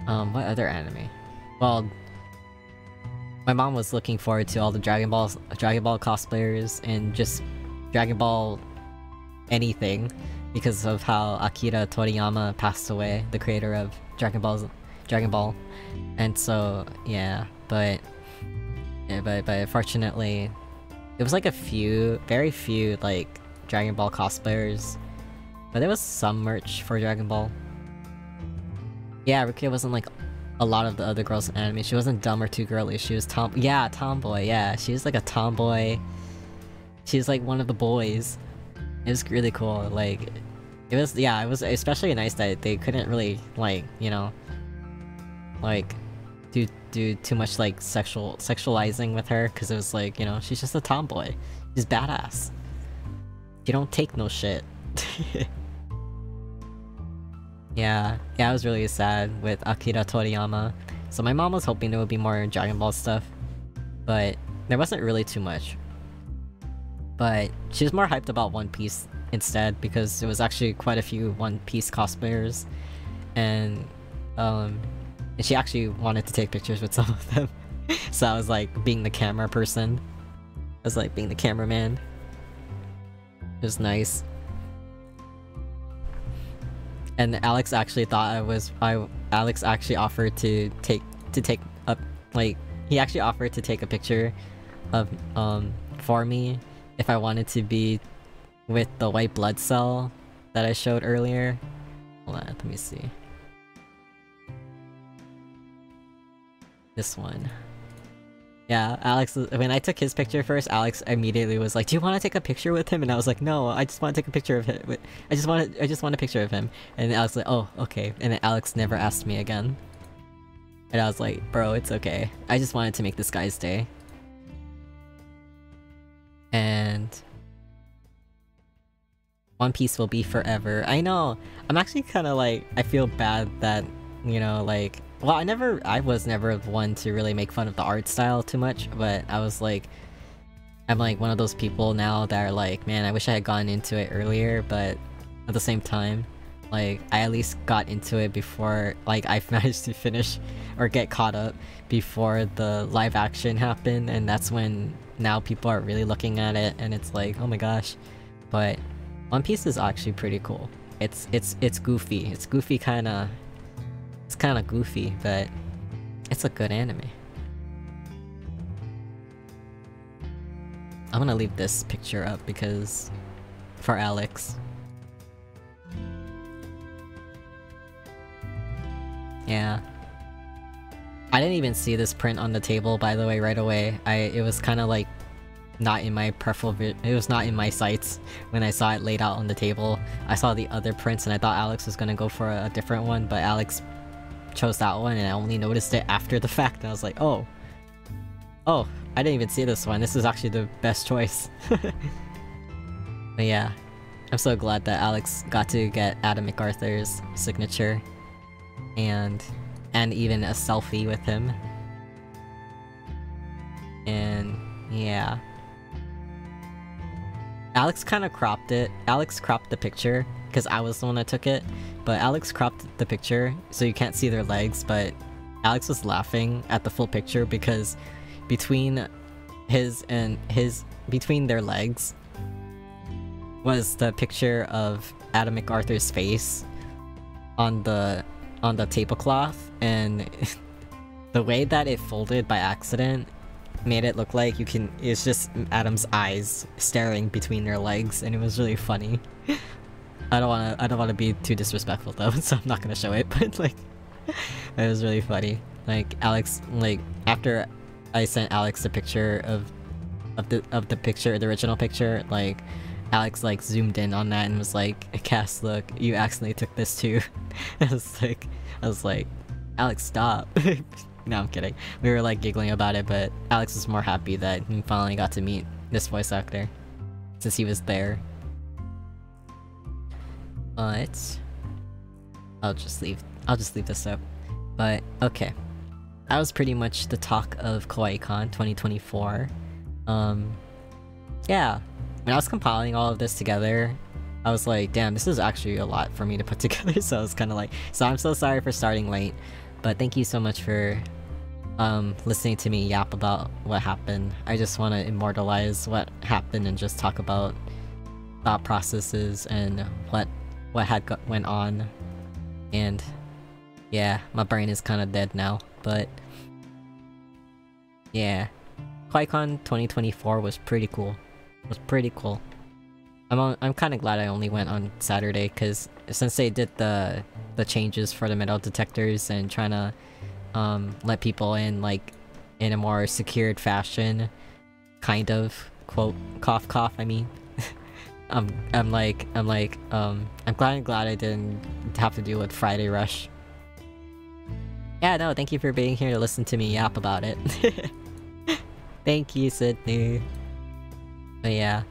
what other anime? Well, my mom was looking forward to all the Dragon Ball cosplayers and just Dragon Ball anything because of how Akira Toriyama passed away, the creator of Dragon Ball. And so yeah, but fortunately it was like very few like Dragon Ball cosplayers, but there was some merch for Dragon Ball. Yeah, Rukia wasn't like a lot of the other girls in anime. She wasn't dumb or too girly. She was tomboy. Yeah, she was like a tomboy. She was like one of the boys. It was really cool. Like, it was especially nice that they couldn't really, like, you know, like, do too much like sexualizing with her, because it was like, you know, she's just a tomboy. She's badass. You don't take no shit. Yeah, I was really sad with Akira Toriyama. So my mom was hoping there would be more Dragon Ball stuff. but there wasn't really too much. But she was more hyped about One Piece instead, because there was actually quite a few One Piece cosplayers, and she actually wanted to take pictures with some of them. So I was like being the camera person. I was like being the cameraman. It was nice. And Alex actually thought Alex actually offered to take up, like, he actually offered to take a picture of for me if I wanted to be with the white blood cell that I showed earlier. Hold on, let me see. This one. Yeah, Alex, when I took his picture first, Alex immediately was like, "Do you want to take a picture with him?" And I was like, "No, I just want to take a picture of him. I just want a picture of him." And Alex was like, "Oh, okay." And then Alex never asked me again. And I was like, "Bro, it's okay. I just wanted to make this guy's day." And One Piece will be forever. I know. I'm actually kind of like, I feel bad that, you know, like, well, I was never one to really make fun of the art style too much, but I was like, I'm like one of those people now that are like, man, I wish I had gotten into it earlier, but at the same time, like, I at least got into it before, like, I managed to finish or get caught up before the live action happened, and that's when now people are really looking at it, and it's like, oh my gosh. But One Piece is actually pretty cool. It's goofy. It's goofy kinda... It's kinda goofy, but it's a good anime. I'm gonna leave this picture up because... for Alex. Yeah. I didn't even see this print on the table, by the way, right away. It was kinda like... not in my it was not in my sights when I saw it laid out on the table. I saw the other prints and I thought Alex was gonna go for a different one, but Alex chose that one and I only noticed it after the fact, and I was like, oh, I didn't even see this one. This is actually the best choice. But yeah, I'm so glad that Alex got to get Adam MacArthur's signature and even a selfie with him. And yeah, Alex kind of cropped it. Alex cropped the picture because I was the one that took it, but Alex cropped the picture so you can't see their legs, but Alex was laughing at the full picture because between their legs was the picture of Adam MacArthur's face on the tablecloth, and the way that it folded by accident made it look like it's just Adam's eyes staring between their legs, and it was really funny. I don't wanna be too disrespectful though, so I'm not gonna show it, but like, it was really funny. Like, Alex, like, after I sent Alex the picture of the original picture, like, Alex like zoomed in on that and was like, "Cass, look, you accidentally took this too." I was like, "Alex, stop." No, I'm kidding. We were like giggling about it, but Alex was more happy that he finally got to meet this voice actor, since he was there. But I'll just leave this up. But okay, that was pretty much the talk of Kawaii-Kon 2024. Yeah, when I was compiling all of this together, I was like, damn, this is actually a lot for me to put together. So I was kind of like, so I'm so sorry for starting late, but thank you so much for listening to me yap about what happened. I just want to immortalize what happened and just talk about thought processes and what went on. And yeah, my brain is kind of dead now, but yeah, Kawaii-Kon 2024 was pretty cool. It was pretty cool. I'm kind of glad I only went on Saturday, because since they did the changes for the metal detectors and trying to let people in like in a more secured fashion, kind of, quote, cough cough, I mean. I'm glad I didn't have to deal with Friday Rush. Yeah, no, thank you for being here to listen to me yap about it. Thank you, Sydney. But yeah,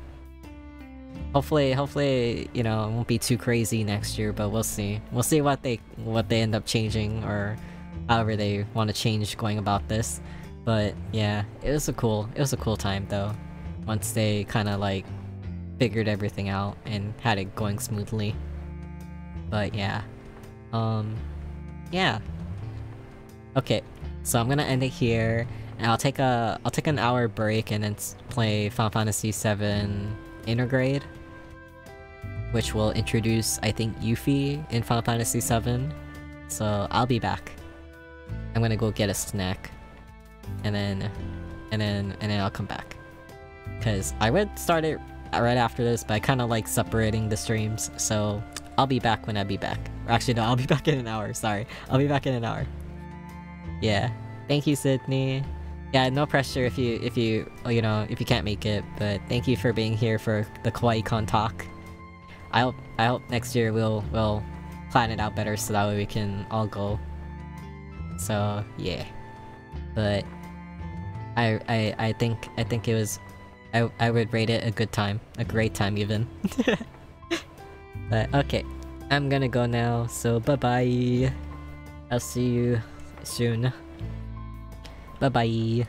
hopefully, you know, it won't be too crazy next year, but we'll see. We'll see what they end up changing, or however they want to change going about this. But yeah, it was a cool time though. Once they kind of like figured everything out and had it going smoothly. But yeah. Yeah. Okay, so I'm gonna end it here, and I'll take an hour break and then play Final Fantasy VII Intergrade, which will introduce, I think, Yuffie in Final Fantasy VII. So I'll be back. I'm gonna go get a snack, and then I'll come back. Cause I would start it right after this, but I kind of like separating the streams, so I'll be back when I be back. Or actually, no, I'll be back in an hour. Sorry, I'll be back in an hour. Yeah, thank you, Sydney. Yeah, no pressure if you can't make it, but thank you for being here for the Kawaii-Kon talk. I hope next year we'll plan it out better so that way we can all go. So yeah, but I think it was, I would rate it a good time, a great time even. But okay, I'm gonna go now, so bye bye. I'll see you soon. Bye bye.